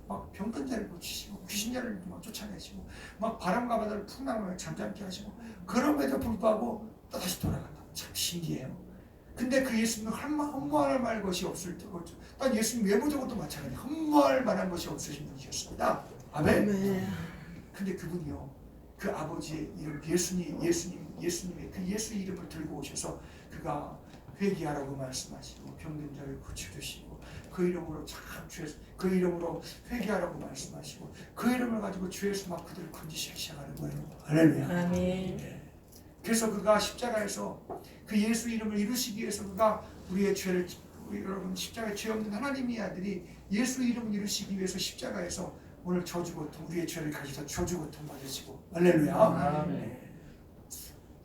A: 막 병든 자를 고치시고 귀신자를 막 쫓아내시고 막 바람과 바다를 풍랑을 잠잠케 하시고 그럼에도 불구하고 또 다시 돌아간다. 참 신기해요. 근데 그 예수님은 흠모할 만한 것이 없을 때고 또 예수님 외모적으로도 마찬가지 흠모할 만한 것이 없으신 분이셨습니다. 아멘. 근데 그분이요 그 아버지의 이름 예수님의 그 예수 이름을 들고 오셔서 그가 회개하라고 말씀하시고 병든 자를 고쳐주시고 그 이름으로 그 이름으로 회개하라고 말씀하시고 그 이름을 가지고 죄에서 막 그들을 건지시기 시작하는 거예요. 할렐루야.
B: 아멘.
A: 네. 그래서 그가 십자가에서 그 예수 이름을 이루시기 위해서 그가 우리의 죄를 여러분 십자가에 죄 없는 하나님의 아들이 예수 이름을 이루시기 위해서 십자가에서 오늘 저주고통 우리의 죄를 가지고 저주고통 받으시고 할렐루야.
D: 아멘.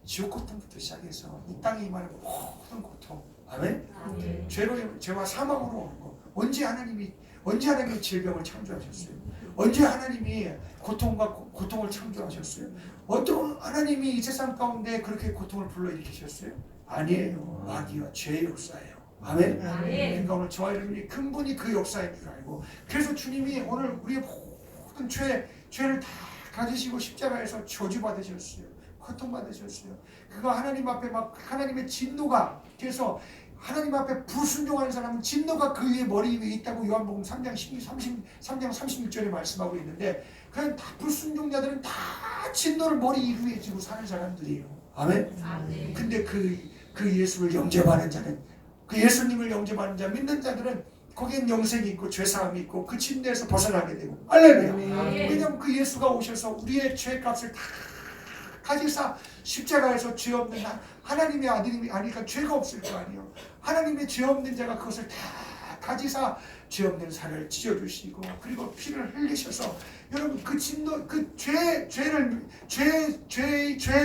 A: 지옥 고통부터 시작해서 이 땅에 임하는 모든 고통, 아멘.
B: 네.
A: 죄와 사망으로 오는 거. 언제 하나님이 질병을 창조하셨어요? 언제 하나님이 고통을 창조하셨어요? 어떤 하나님이 이 세상 가운데 그렇게 고통을 불러일으키셨어요? 아니에요. 마귀와 죄의 역사예요. 아멘. 그러니까 오늘 저와 여러분이 근본이 그 역사인 줄 알고, 그래서 주님이 오늘 우리의 모든 죄를 다 가지시고 십자가에서 저주받으셨어요. 고통받으셨어요. 그거 하나님 앞에 막 하나님의 진노가, 그래서 하나님 앞에 불순종하는 사람은 진노가 그 위에 머리 위에 있다고 요한복음 3장 36절에 말씀하고 있는데, 그냥 다 불순종자들은 다 진노를 머리 위에 지고 사는 사람들이에요. 아멘. 근데 그 예수를 영접하는 자는, 그 예수님을 영접하는 자, 믿는 자들은 거기엔 영생이 있고 죄사함이 있고 그 침대에서 벗어나게 되고, 할렐루야. 왜냐하면 그 예수가 오셔서 우리의 죄값을 다 가지사 십자가에서 죄 없는 하나님의 아들이 아니니까 죄가 없을 거 아니에요. 하나님의 죄 없는 자가 그것을 다 가지사 죄 없는 살을 찢어주시고, 그리고 피를 흘리셔서 여러분 그 진노, 그 죄의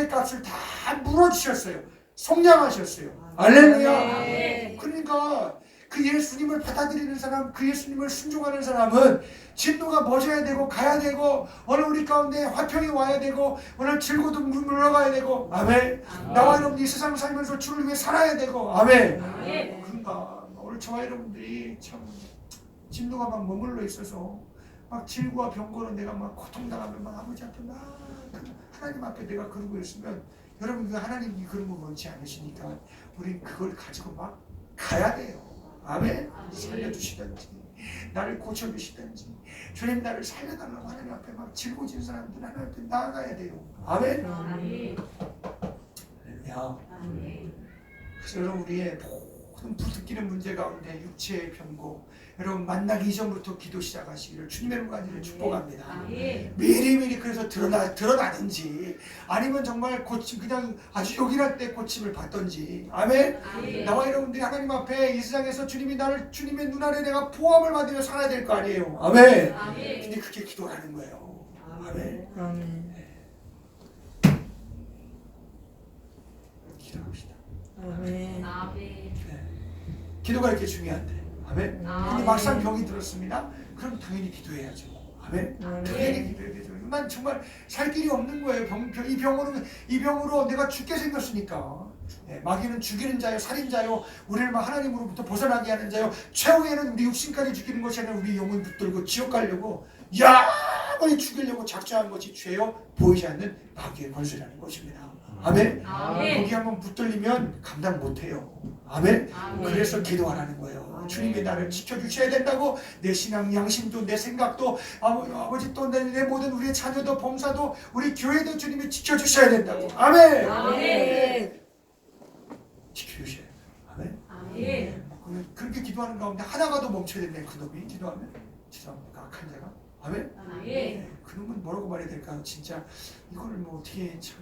A: 값을 다 물어주셨어요. 속량하셨어요. 할렐루야. 그러니까 그 예수님을 받아들이는 사람, 그 예수님을 순종하는 사람은 진노가 멎어야 되고 가야 되고, 오늘 우리 가운데 화평이 와야 되고, 오늘 즐거도 물러가야 되고, 아멘. 나와 여러분이 세상 살면서 주를 위해 살아야 되고, 아멘. 그러니까 오늘 저와 여러분들이 참 진노가 막 머물러 있어서 막 질고와 병거로 내가 막 고통당하면 막 아버지 앞에 막 하나님 앞에 내가 그러고 있으면, 여러분 그 하나님이 그런 거 원치 않으시니까 우린 그걸 가지고 막 가야 돼요. 아멘. 살려주시든지 나를 고쳐주시든지, 주님 나를 살려달라고 하나님 앞에 막 짊어진 사람들 하나님 앞에 나아가야 돼요. 아멘. 할렐루야. 그래서 여러분 우리의 모든 부딪히는 문제 가운데 육체의 병고, 여러분 만나기 이전부터 기도 시작하시기를 주님의 이름으로 축복합니다. 미리미리 그래서 드러나든지 아니면 정말 그냥 아주 요긴할 때 고침을 받든지, 아멘. 나와 여러분들이 하나님 앞에 이 세상에서 주님의 눈 아래 내가 보호함을 받으며 살아야 될 거 아니에요. 아멘. 근데 그게 기도라는 거예요. 아멘. 기도합시다.
B: 아멘.
A: 기도가 이렇게 중요한데, 아멘. 근데 막상 병이 들었습니다. 그럼 당연히 기도해야죠. 아멘. 당연히 기도해야죠. 난 정말 살 길이 없는 거예요. 이 병으로 내가 죽게 생겼으니까. 마귀는 죽이는 자요, 살인자요, 우리를 하나님으로부터 벗어나게 하는 자요, 최후에는 우리 육신까지 죽이는 것이 아니라 우리 영혼 붙들고 지옥 가려고 영원히 죽이려고 작정한 것이 죄요, 보이지 않는 마귀의 권세라는 것입니다. 아멘. 거기 한번 붙들리면 감당 못해요. 아멘. 그래서 기도하라는 거예요. 주님이 나를 지켜주셔야 된다고, 내 신앙, 양심도, 내 생각도, 아버지 또 내 모든 우리의 자녀도, 범사도, 우리 교회도 주님이 지켜주셔야 된다고. 아멘. 지켜주셔야 돼요. 아멘. 그렇게 기도하는 가운데 하나가도 멈춰야 된다는 그놈이 기도하면, 죄송합니다. 악한 자가. 아멘. 그놈은 뭐라고 말해야 될까요? 진짜 이거를 뭐 어떻게 참.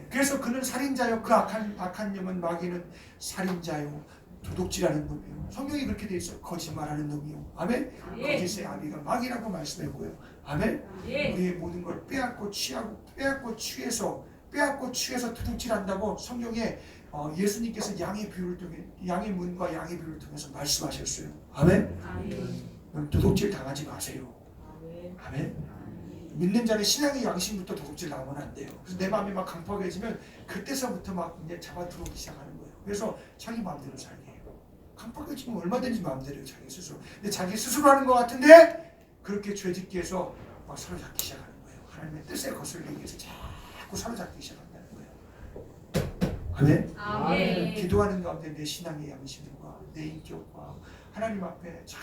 A: 그래서 그는 살인자요, 그 악한 놈은 마귀는 살인자요, 도둑질하는 놈이요. 성경이 그렇게 돼 있어요. 거짓말하는 놈이요. 아멘. 거짓의 아비가 마귀라고 말씀했고요. 아멘. 우리의 모든 걸 빼앗고 취해서 도둑질한다고 성경에 예수님께서 양의 문과 양의 비유를 통해서 말씀하셨어요. 아멘. 도둑질 당하지 마세요. 아멘. 믿는 자는 신앙의 양심부터 도둑질 나오면 안 돼요. 그래서 내 마음이 막 강팍해지면 그때서부터 막 이제 잡아 들어오기 시작하는 거예요. 그래서 자기 마음대로 살게 해요. 강팍해지면 얼마든지 마음대로 해요, 자기 스스로. 근데 자기 스스로 하는 것 같은데 그렇게 죄짓기 위해서 막 사로잡기 시작하는 거예요. 하나님의 뜻에 거슬리기 위해서 자꾸 사로잡기 시작한다는 거예요. 아멘. 기도하는 가운데 내 신앙의 양심과 내 인격과 하나님 앞에 참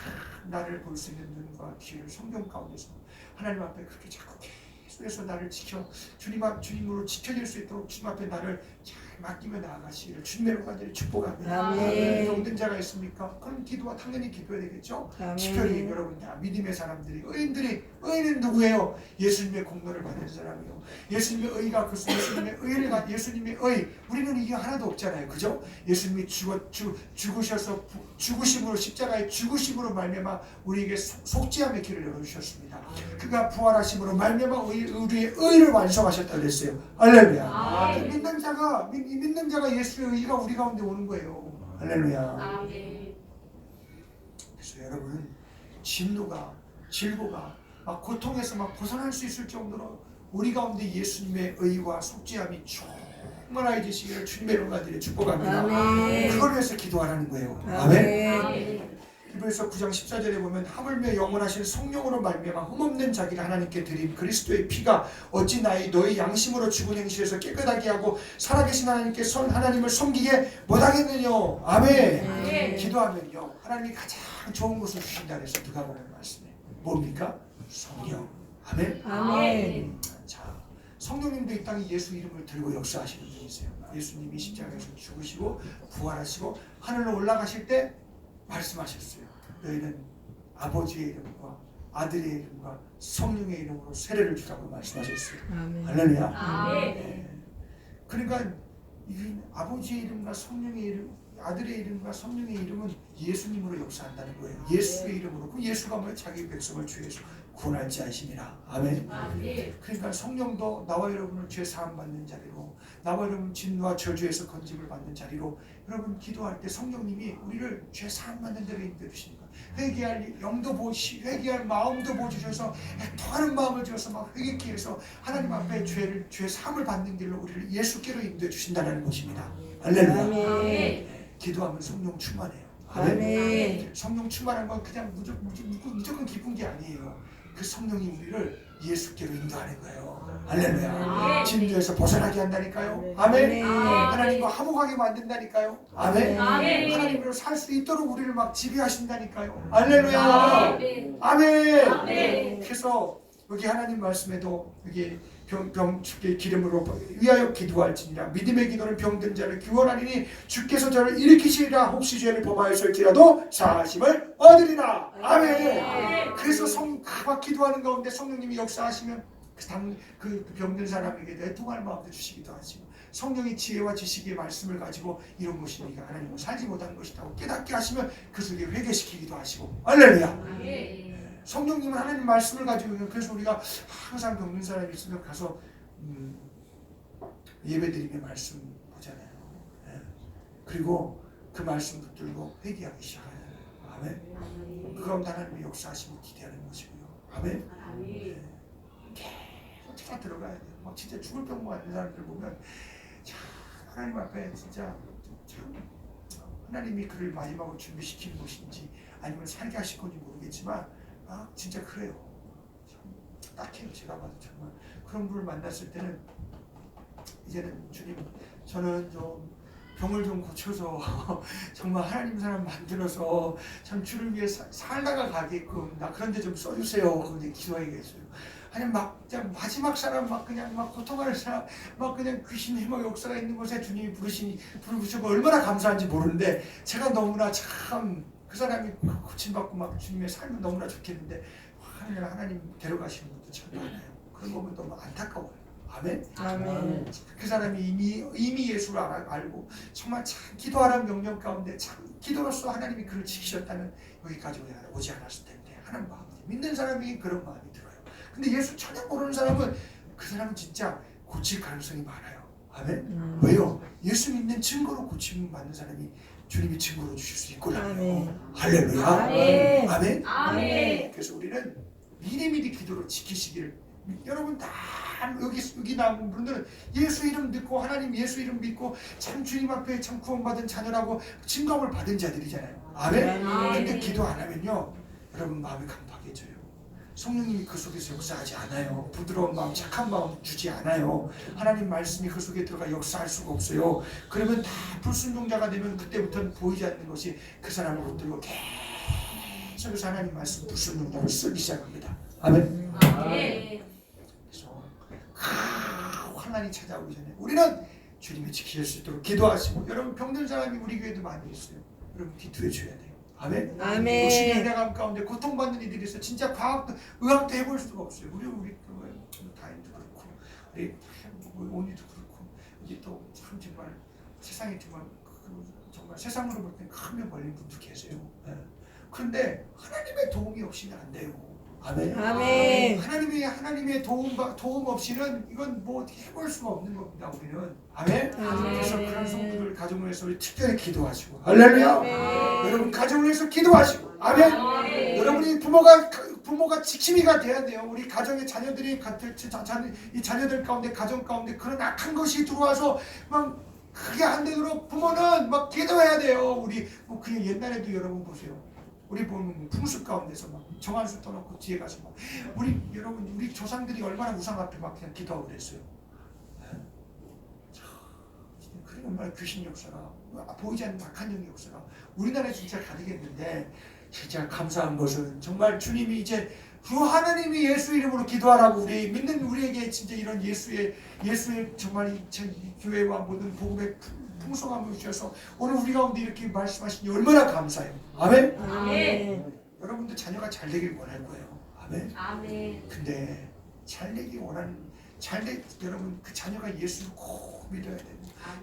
A: 나를 볼 수 있는 눈과 귀를 성경 가운데서 하나님 앞에 그렇게 자꾸 계속해서 나를 지켜 주님으로 지켜질 수 있도록 주님 앞에 나를 잘 맡기며 나아가시기를 주님의 간절히 축복합니다.
B: 아멘.
A: 병든 자가 있습니까? 그럼 기도와 당연히 기도해야 되겠죠.
B: 아멘.
A: 특별히 여러분 다 믿음의 사람들이 의인은 누구예요? 예수님의 공로를 받은 사람이요. 예수님의 의가 그 예수님의 의를 가 예수님의 의 우리는 이게 하나도 없잖아요, 그죠? 예수님이 죽으셔서 죽으심으로 십자가의 죽으심으로 말미암아 우리에게 속죄함의 길을 열어주셨습니다. 그가 부활하심으로 말미암아 우리의 의를 완성하셨다 그랬어요. 할렐루야. 믿는 자가 예수의 의가 우리 가운데 오는 거예요. 할렐루야. 그래서 여러분 진노가 질고가 막 고통에서 막 벗어날 수 있을 정도로 우리 가운데 예수님의 의와 속죄함이 충만해지시기를 주님의 이름으로 축복합니다.
B: 아멘.
A: 그걸 위해서 기도하라는 거예요.
B: 아멘.
A: 히브리서 9장 14절에 보면 하물며 영원하신 성령으로 말미암아 흠없는 자기를 하나님께 드린 그리스도의 피가 어찌 너희 양심으로 죽은 행실에서 깨끗하게 하고 살아계신 하나님께 하나님을 섬기게 못하겠느냐. 아멘. 기도하면요 하나님이 가장 좋은 것을 주신다 그래서 누가 보는 말씀이에요. 뭡니까? 성령. 아멘.
B: 아멘.
A: 자, 성령님도 이 땅에 예수 이름을 들고 역사하시는 분이세요. 예수님이 십자가에서 죽으시고 부활하시고 하늘로 올라가실 때 말씀하셨어요. 너희는 아버지의 이름과 아들의 이름과 성령의 이름으로 세례를 주라고 말씀하셨어요.
B: 아멘.
A: 할렐루야. 네. 그러니까 이 아버지의 이름과 성령의 이름, 아들의 이름과 성령의 이름은 예수님으로 역사한다는 거예요. 예수의 이름으로. 그 예수가 뭐 자기 백성을 주에서 구원할 자이심이라. 아멘. 그러니까 성령도 나와 여러분을 죄 사함 받는 자리로, 나와 여러분 진노와 저주에서 건짐을 받는 자리로, 여러분 기도할 때 성령님이 우리를 죄 사함 받는 자리에 인도해 주시는 거예요. 회개할 영도 보시, 회개할 마음도 보여주셔서 통하는 마음을 주셔서 막 회개케 해서 하나님 앞에 죄 사함을 받는 길로 우리를 예수께로 인도해 주신다는 것입니다. 할렐루야.
B: 아멘.
A: 기도하면 성령 충만해요.
B: 아멘.
A: 성령 충만한 건 그냥 무조건 기쁜 게 아니에요. 그 성령이 우리를 예수께로 인도하는 거예요. 할렐루야. 진노에서 벗어나게 한다니까요. 아멘. 하나님과 화목하게 만든다니까요. 아멘. 하나님으로 살 수 있도록 우리를 막 지배하신다니까요. 할렐루야. 아멘. 그래서 여기 하나님 말씀에도 여기 주께 기름으로 위하여 기도할지니라. 믿음의 기도는 병든 자를 구원하리니 주께서 저를 일으키시리라. 혹시 죄를 범하였을지라도 사하심을 얻으리라. 아멘. 그래서 막 기도하는 가운데 성령님이 역사하시면 그 병든 사람에게 내통할 마음도 주시기도 하시고, 성령의 지혜와 지식의 말씀을 가지고 이런 것이 네가 하나님은 살지 못한 것이라고 깨닫게 하시면 그 속에 회개시키기도 하시고. 할렐루야. 성령님은 하나님 말씀을 가지고 있는. 그래서 우리가 항상 병든 사람이 있으면 가서 예배드리며 말씀 보잖아요. 그리고 그 말씀 붙들고 회개하기 시작해요. 아멘. 그 가운데 하나님의 역사하심을 기대하는 것이고요. 아멘. 계속 찾아 들어가야 돼요. 막 진짜 죽을 병 같은 사람들 보면 참 하나님 앞에 진짜 참 하나님이 그를 마지막으로 준비시키는 것인지 아니면 살게 하실 건지 모르겠지만 진짜 그래요. 참 딱해요. 제가 봐도 정말 그런 분을 만났을 때는 이제는 주님, 저는 좀 병을 좀 고쳐서 정말 하나님 사람 만들어서 참 주를 위해 살다가 가게끔 나 그런 데 좀 써주세요. 그런데 기도해야겠어요. 아니 그냥 마지막 사람 그냥 고통하는 사람 그냥 귀신 해막 역사가 있는 곳에 주님이 부르시고 얼마나 감사한지 모르는데, 제가 너무나 참 그 사람이 고침받고 주님의 삶은 너무나 좋겠는데 하나님 데려가시는 것도 참 많아요. 그런 거 보면 너무 안타까워요. 아멘.
B: 아멘.
A: 그 사람이 이미 예수를 알고 정말 참 기도하라는 명령 가운데 참 기도로서 하나님이 그를 지키셨다면 여기까지 오지 않았을 텐데 하는 마음, 믿는 사람이 그런 마음이 들어요. 근데 예수 전혀 모르는 사람은 그 사람은 진짜 고칠 가능성이 많아요. 아멘. 왜요? 예수 믿는 증거로 고침 받는 사람이 주님이 증거로 주실 수 있거든요. 할렐루야.
B: 아멘.
A: 아멘.
B: 아멘.
A: 그래서 우리는 미리미리 기도로 지키시기를. 여러분 다 여기 나온 분들은 예수 이름 듣고 하나님 예수 이름 믿고 참 주님 앞에 참 구원받은 자녀라고 증거를 받은 자들이잖아요. 아멘. 근데 기도 안 하면요 여러분 마음이 강팍해져요. 성령님이 그 속에서 역사하지 않아요. 부드러운 마음, 착한 마음 주지 않아요. 하나님 말씀이 그 속에 들어가 역사할 수가 없어요. 그러면 다 불순종자가 되면 그때부터는 보이지 않는 것이 그 사람을 붙들고 계속해서 하나님 말씀 불순종자로 쓰기 시작합니다. 아멘. 그래서 환난이 찾아오기 전에 우리는 주님이 지키실 수 있도록 기도하시고, 여러분 병든 사람이 우리 교회도 많이 있어요. 여러분 기도해 줘야 돼요. 아멘.
B: 아멘.
A: 욕심의 은혜감 가운데 고통받는 이들이 있어요. 진짜 과학도 의학도 해볼 수가 없어요. 우리 다인도 그렇고 우리 온이도 그렇고, 이제 또 참 정말 세상에 정말 세상으로 볼 때 큰 걸린 분도 계세요. 그런데 하나님의 도움이 없이는 안 돼요. 아멘.
B: 아멘.
A: 하나님의 도움 없이는 이건 뭐 어떻게 해볼 수가 없는 겁니다. 우리는. 아멘.
B: 아멘.
A: 그래서 그런 성도들 가정을 위해서 우리 특별히 기도하시고, 할렐루야.
B: 아멘.
A: 여러분 가정을 위해서 기도하시고, 아멘. 여러분이 부모가 지킴이가 돼야 돼요. 우리 가정의 자녀들이 이 자녀들 가운데, 가정 가운데 그런 악한 것이 들어와서 막 그게 안 되도록 부모는 막 기도해야 돼요. 우리 뭐 그냥 옛날에도 여러분 보세요. 우리 보면 풍습 가운데서 막 정한수 떠놓고 뒤에 가서 막 우리 조상들이 얼마나 우상 앞에 막 그냥 기도하고 그랬어요. 그런 얼마나 귀신 역사가, 보이지 않는 악한 영의 역사가 우리나라에 진짜 가득했는데, 진짜 감사한 것은 정말 주님이 이제 그 하나님이 예수 이름으로 기도하라고 우리 믿는 우리에게 진짜 이런 예수의 정말 이 교회와 모든 복음의 풍성함을 주셔서 오늘 우리 가운데 이렇게 말씀하시니 얼마나 감사해요. 아멘.
B: 아멘.
A: 여러분도 자녀가 잘 되길 원할 거예요. 아멘.
C: 아멘.
A: 근데 잘 되기 여러분 그 자녀가 예수를 꼭 믿어야 되고,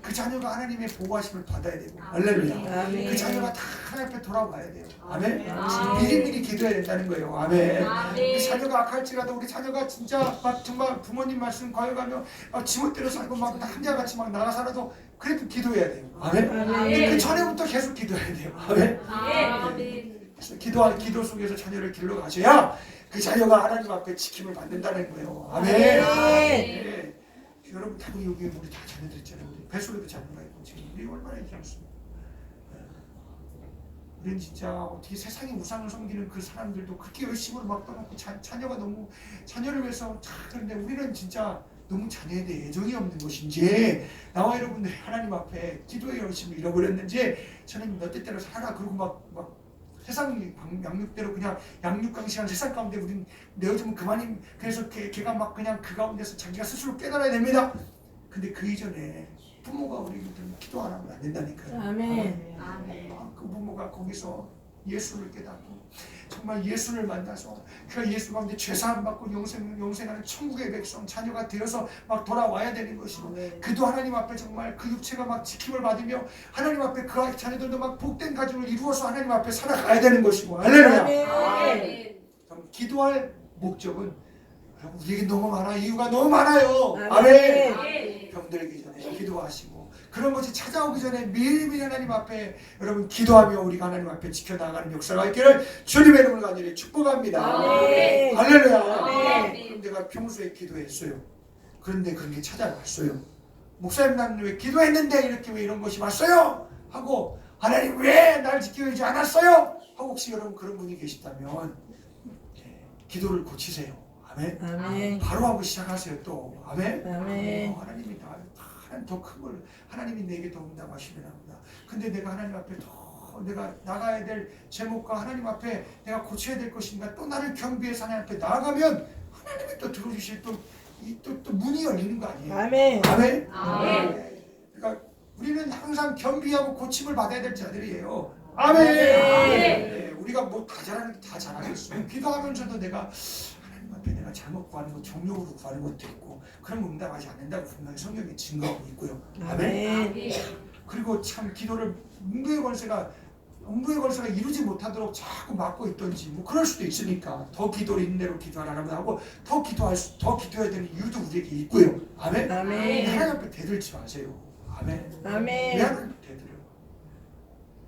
A: 그 자녀가 하나님의 보호하심을 받아야 되고, 할렐루야.
B: 아멘.
A: 그 자녀가 다 하나님 앞에 돌아와야 돼요. 아멘.
C: 아멘.
A: 미리미리 기도해야 된다는 거예요. 아멘.
C: 아멘.
A: 그 자녀가 악할지라도 우리 자녀가 진짜 막 정말 부모님 말씀 거역하며 지멋대로 살고 막 한자같이 막 나가 살아도 그래도 기도해야 돼요. 아멘.
B: 아멘.
A: 그 전에부터 계속 기도해야 돼요. 아멘.
C: 아멘.
A: 그래서 기도 속에서 자녀를 길러 가셔야 그 자녀가 하나님 앞에 지킴을 받는다는 거예요. 아멘. 네. 여러분 다 우리 다 자녀들 있잖아요. 우리 뱃속에도 자녀가 있고 지금 우리 얼마나 얘기하겠습니까? 우리는 진짜 어떻게 세상에 우상을 섬기는 그 사람들도 그렇게 열심으로 막 떠놓고 자녀가 너무 자녀를 위해서 그런데 우리는 진짜 너무 자녀에 대해 애정이 없는 것인지, 나와 여러분들이 하나님 앞에 기도의 열심을 잃어버렸는지, 저는 너 뜻대로 살아 그러고 막 세상 양육대로 그냥 양육강식한 세상 가운데 우린 내어주면 그만임. 그래서 걔가 막 그냥 그 가운데서 자기가 스스로 깨달아야 됩니다. 근데 그 이전에 부모가 우리를 기도 안 하면 안 된다니까요.
B: 아멘.
C: 아멘.
A: 그 부모가 거기서 예수를 깨닫고 정말 예수를 만나서 그 예수 가운데 죄사함 받고 영생하는 천국의 백성 자녀가 되어서 막 돌아와야 되는 것이고, 그도 하나님 앞에 정말 그 육체가 막 지킴을 받으며 하나님 앞에 그 자녀들도 막 복된 가정을 이루어서 하나님 앞에 살아가야 되는 것이고, 할렐루야.
C: 아멘.
A: 기도할 목적은 우리에게 너무 많아, 이유가 너무 많아요.
B: 아멘.
A: 아멘.
C: 아멘.
A: 병들기 전에 기도하시고, 그런 것이 찾아오기 전에 미리미리 하나님 앞에 여러분 기도하며 우리가 하나님 앞에 지켜나가는 역사가 있기를 주님의 이름으로 간절히 축복합니다.
B: 아멘.
A: 할렐루야.
C: 아멘.
A: 그럼 내가 평소에 기도했어요. 그런데 그런 게 찾아왔어요. 목사님 나는 왜 기도했는데 이렇게 왜 이런 것이 왔어요? 하고 하나님 왜 날 지켜주지 않았어요? 하고 혹시 여러분 그런 분이 계시다면 기도를 고치세요. 아멘.
B: 아멘.
A: 바로 하고 시작하세요. 또 아멘.
B: 아멘.
A: 하나님이 하나님 더 큰 걸 하나님이 내게 도움다 하시면 합니다. 근데 내가 하나님 앞에 더 내가 나가야 될 제목과 하나님 앞에 내가 고쳐야 될 것인가, 또 나를 겸비해서 하나님 앞에 나아가면 하나님이 또 들어주실 또 문이 열리는 거 아니에요?
B: 아멘.
A: 아멘.
C: 아멘.
A: 그러니까 우리는 항상 겸비하고 고침을 받아야 될 자들이에요. 아멘.
B: 아멘.
A: 네, 우리가 뭐 다 잘하겠어요. 기도하면서도 내가 하나님 앞에 내가 잘못 구하는 것, 정욕으로 구하는 것도 있고, 그런 거 응답하지 않는다고 분명히 성경에 증거하고 있고요. 아멘.
B: 아멘.
A: 그리고 참 기도를 음부의 권세가 이루지 못하도록 자꾸 막고 있던지 뭐 그럴 수도 있으니까 더 기도를 인내로 기도하라고 하고 더 기도해야 되는 이유도 우리에게 있고요. 아멘.
B: 아멘.
A: 하나님 앞에 대들지 마세요. 아멘. 왜
B: 아멘.
A: 하나님 앞에 대들어요?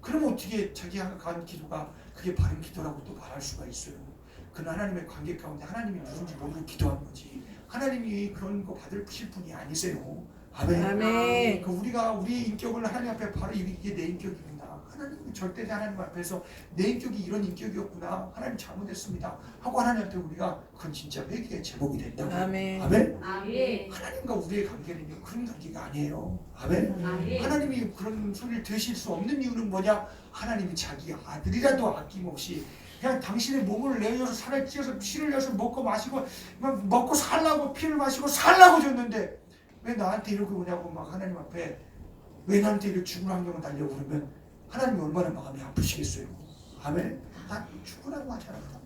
A: 그러면 어떻게 자기가 간 기도가 그게 바른 기도라고 또 말할 수가 있어요? 그는 하나님의 관계 가운데 하나님이 누군지 모르고 기도한 거지, 하나님이 그런 거 받으실 분이 아니세요. 아멘.
B: 아멘.
A: 우리의 인격을 하나님 앞에 바로 이게 내 인격입니다. 하나님 절대자 하나님 앞에서 내 인격이 이런 인격이었구나, 하나님 잘못했습니다 하고 하나님한테 우리가 그건 진짜 회개의 제목이 된다고.
B: 아멘.
A: 아멘.
C: 아멘.
A: 하나님과 우리의 관계는 그런 관계가 아니에요. 아멘.
C: 아멘.
A: 하나님이 그런 소리를 들으실 수 없는 이유는 뭐냐? 하나님이 자기 아들이라도 아낌없이 그냥 당신의 몸을 내어서 살을 찌어서 피를 내서 먹고 마시고 먹고 살라고 피를 마시고 살라고 줬는데 왜 나한테 이렇게 오냐고 막 하나님 앞에 왜 나한테 이렇게 죽은 환경을 달려고 그러면 하나님이 얼마나 마음이 아프시겠어요. 아멘. 난 죽으라고 하지 않았다.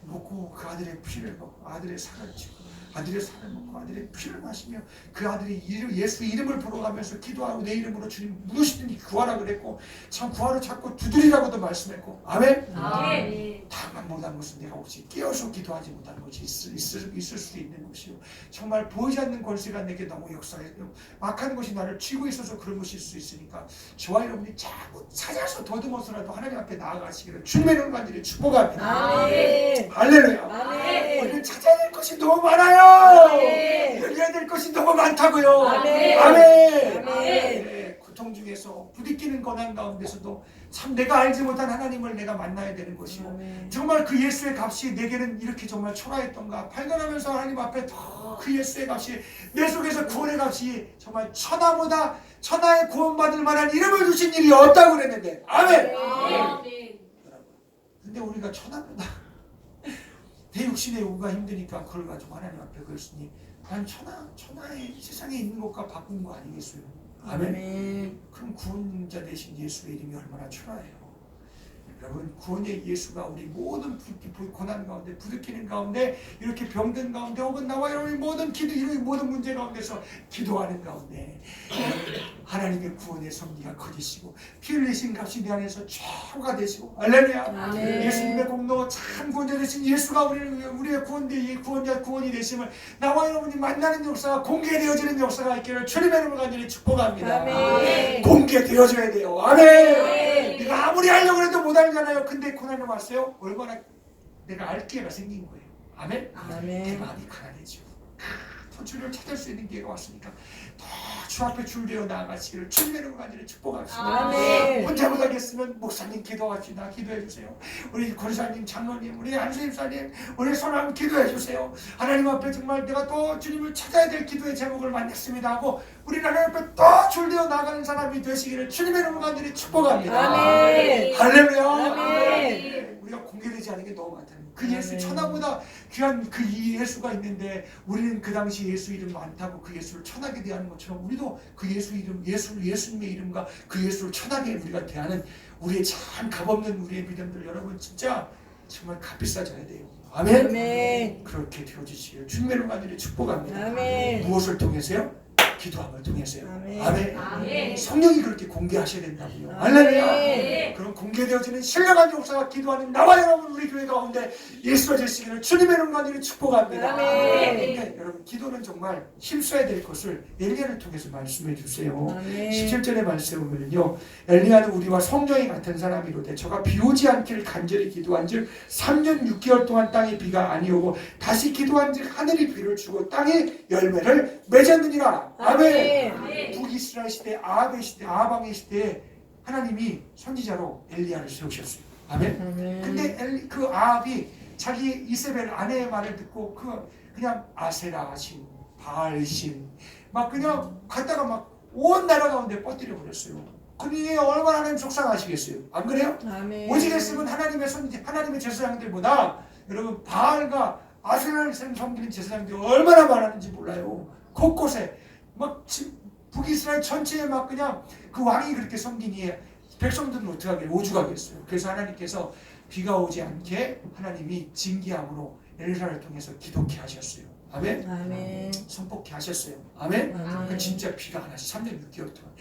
A: 먹고 그 아들의 피를 먹고 아들의 살을 치고 아들의 살을 먹고 아들의 피를 마시며 그 아들이 예수 이름을 불어가면서 기도하고 내 이름으로 주님 무엇이든지 구하라 그랬고 참 구하러 찾고 두드리라고도 말씀했고 아멘.
C: 아멘.
A: 다만 못한 것은 내가 혹시 깨어서 기도하지 못한 것이 있을 수 있는 것이요 정말 보이지 않는 권세가 내게 너무 역사해요. 악한 것이 나를 쥐고 있어서 그런 것일 수 있으니까 저와 여러분이 자꾸 찾아서 더듬어서라도 하나님 앞에 나아가시기를 주님의 이름으로 간절히 축복합니다.
B: 아멘.
A: 할렐루야.
B: 아멘.
A: 우리는 찾아야 될 것이 너무 많아요.
B: 아멘.
A: 열려야 될 것이 너무 많다고요.
B: 아멘.
A: 아멘.
B: 아멘.
A: 네, 고통 중에서 부딪히는 고난 가운데서도 참 내가 알지 못한 하나님을 내가 만나야 되는 것이고
B: 아멘.
A: 정말 그 예수의 값이 내게는 이렇게 정말 초라했던가 발견하면서 하나님 앞에 더 그 예수의 값이 내 속에서 구원의 값이 정말 천하보다 천하에 구원받을 만한 이름을 주신 일이 없다고 그랬는데 아멘.
C: 아멘.
A: 근데 우리가 천하보다 내 육신의 요구가 힘드니까 그걸 가지고 하나님 앞에 그랬으니 난 천하의 세상에 있는 것과 바꾼 거 아니겠어요? 아멘.
B: 아멘.
A: 그럼 구원자 되신 예수의 이름이 얼마나 초라해요. 여러분 구원의 예수가 우리 모든 고난 가운데 부딪히는 가운데 이렇게 병든 가운데 혹은 나와 여러분이 모든 이런 모든 문제 가운데서 기도하는 가운데 하나님의 구원의 섭리가 커지시고 피 흘리신 값이 내 안에서 최고가 되시고 할렐루야.
B: 아멘.
A: 예수님의 공로 참 구원자 되신 예수가 우리의 구원이 되심을 나와 여러분이 만나는 역사가 공개되어지는 역사가 있기를 주님의 이름으로 간절히 축복합니다.
B: 아멘.
A: 공개되어져야 돼요. 아멘. 내가 아무리 하려고 해도 못 알잖아요. 근데 고난이 왔어요. 얼마나 내가 알 기회가 생긴 거예요. 아멘. 내
B: 아멘.
A: 마음이 가난해지고 더 주를 찾을 수 있는 기회가 왔으니까 더 주 앞에 줄되어 나아가시기를 주님의 이름으로 간절히 축복합시다.
B: 아멘.
A: 혼자 못하겠으면 목사님 기도합시다. 기도해 주세요. 우리 권사님, 장로님, 우리 안수임사님, 우리 소나무 기도해 주세요. 하나님 앞에 정말 내가 또 주님을 찾아야 될 기도의 제목을 만났습니다 하고 우리 하나님 앞에 또 줄되어 나가는 사람이 되시기를 주님의 이름으로 간절히 축복합니다.
B: 아멘.
A: 할렐루야.
B: 아멘.
A: 우리가 공개되지 않은 게 너무 많다는 거예요. 그 예수
B: 아멘.
A: 천하보다 귀한 그 예수가 있는데 우리는 그 당시 예수 이름 많다고 그 예수를 천하게 대하는 것처럼 우리도 그 예수 이름 예수님의 이름과 그 예수를 천하게 우리가 대하는 우리의 참 값없는 우리의 믿음들 여러분 진짜 정말 값비싸져야 돼요. 아멘.
B: 아멘.
A: 그렇게 되어주시길 주님의 이름으로 간절히 축복합니다.
B: 아멘.
A: 무엇을 통해서요? 기도함을 통해서요.
B: 아멘.
A: 아멘.
C: 아멘.
A: 성령이 그렇게 공개하셔야 된다고요.
B: 아멘.
A: 할렐루야. 그런 공개되어지는 신령한 역사가 기도하는 나와 여러분 우리 교회 가운데 예수가 되시기를 주님의 이름 간절히 축복합니다.
B: 아멘.
A: 근데 여러분 기도는 정말 힘써야 될 것을 엘리야를 통해서 말씀해 주세요.
B: 아멘.
A: 17절의 말씀에 보면요. 엘리야는 우리와 성령이 같은 사람이로되 저가 비 오지 않기를 간절히 기도한즉 3년 6개월 동안 땅에 비가 아니오고 다시 기도한즉 하늘이 비를 주고 땅에 열매를 맺었느니라. 아멘.
B: 아멘.
A: 북이스라엘 시대 아합왕의 시대에 하나님이 선지자로 엘리야를 세우셨어요. 아멘.
B: 아멘.
A: 근데 그 아합이 자기 이세벨 아내의 말을 듣고 그냥 아세라 신, 바알 신, 막 그냥 갖다가 막 온 나라 가운데 뻗뜨려 버렸어요. 그니 얼마나 하나님 속상하시겠어요? 안 그래요?
B: 아멘.
A: 오직 했으면 하나님의 제사장들보다 여러분 바알과 아세라를 섬기는 제사장들이 얼마나 많았는지 몰라요. 곳곳에 막 북이스라엘 전체에 막 그냥 그 왕이 그렇게 섬기니 백성들은 어떻게 하겠어요? 오죽하겠어요. 그래서 하나님께서 비가 오지 않게 하나님이 징계함으로 엘리야를 통해서 기독케 하셨어요. 아멘.
B: 아멘.
A: 선포케 하셨어요. 아멘.
B: 아멘.
A: 그 진짜 비가 하나씩 3년 6개월 동안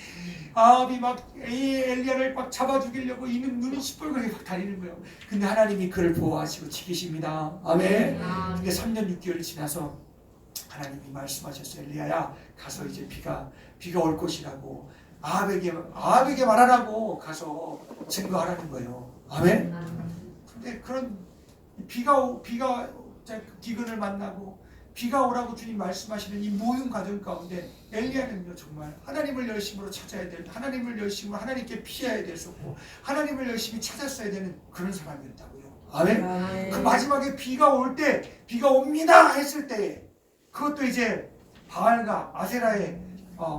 A: 아합이 막 엘리야를 막 잡아 죽이려고 눈이 시뻘겋게 막 다니는 거예요. 근데 하나님이 그를 보호하시고 지키십니다. 아멘. 근데 3년 6개월이 지나서 하나님이 말씀하셨어요. 엘리야야 가서 이제 비가 올 것이라고 아합에게 말하라고 가서 증거하라는 거예요. 아멘. 근데 그런 비가 기근을 만나고 비가 오라고 주님 말씀하시는 이 모든 과정 가운데 엘리야는요 정말 하나님을 열심으로 찾아야 될 하나님을 열심으로 하나님께 피해야 됐었고 하나님을 열심히 찾았어야 되는 그런 사람이었다고요. 아멘.
B: 아멘.
A: 그 마지막에 비가 올 때 비가 옵니다 했을 때 그것도 이제 바알과 아세라의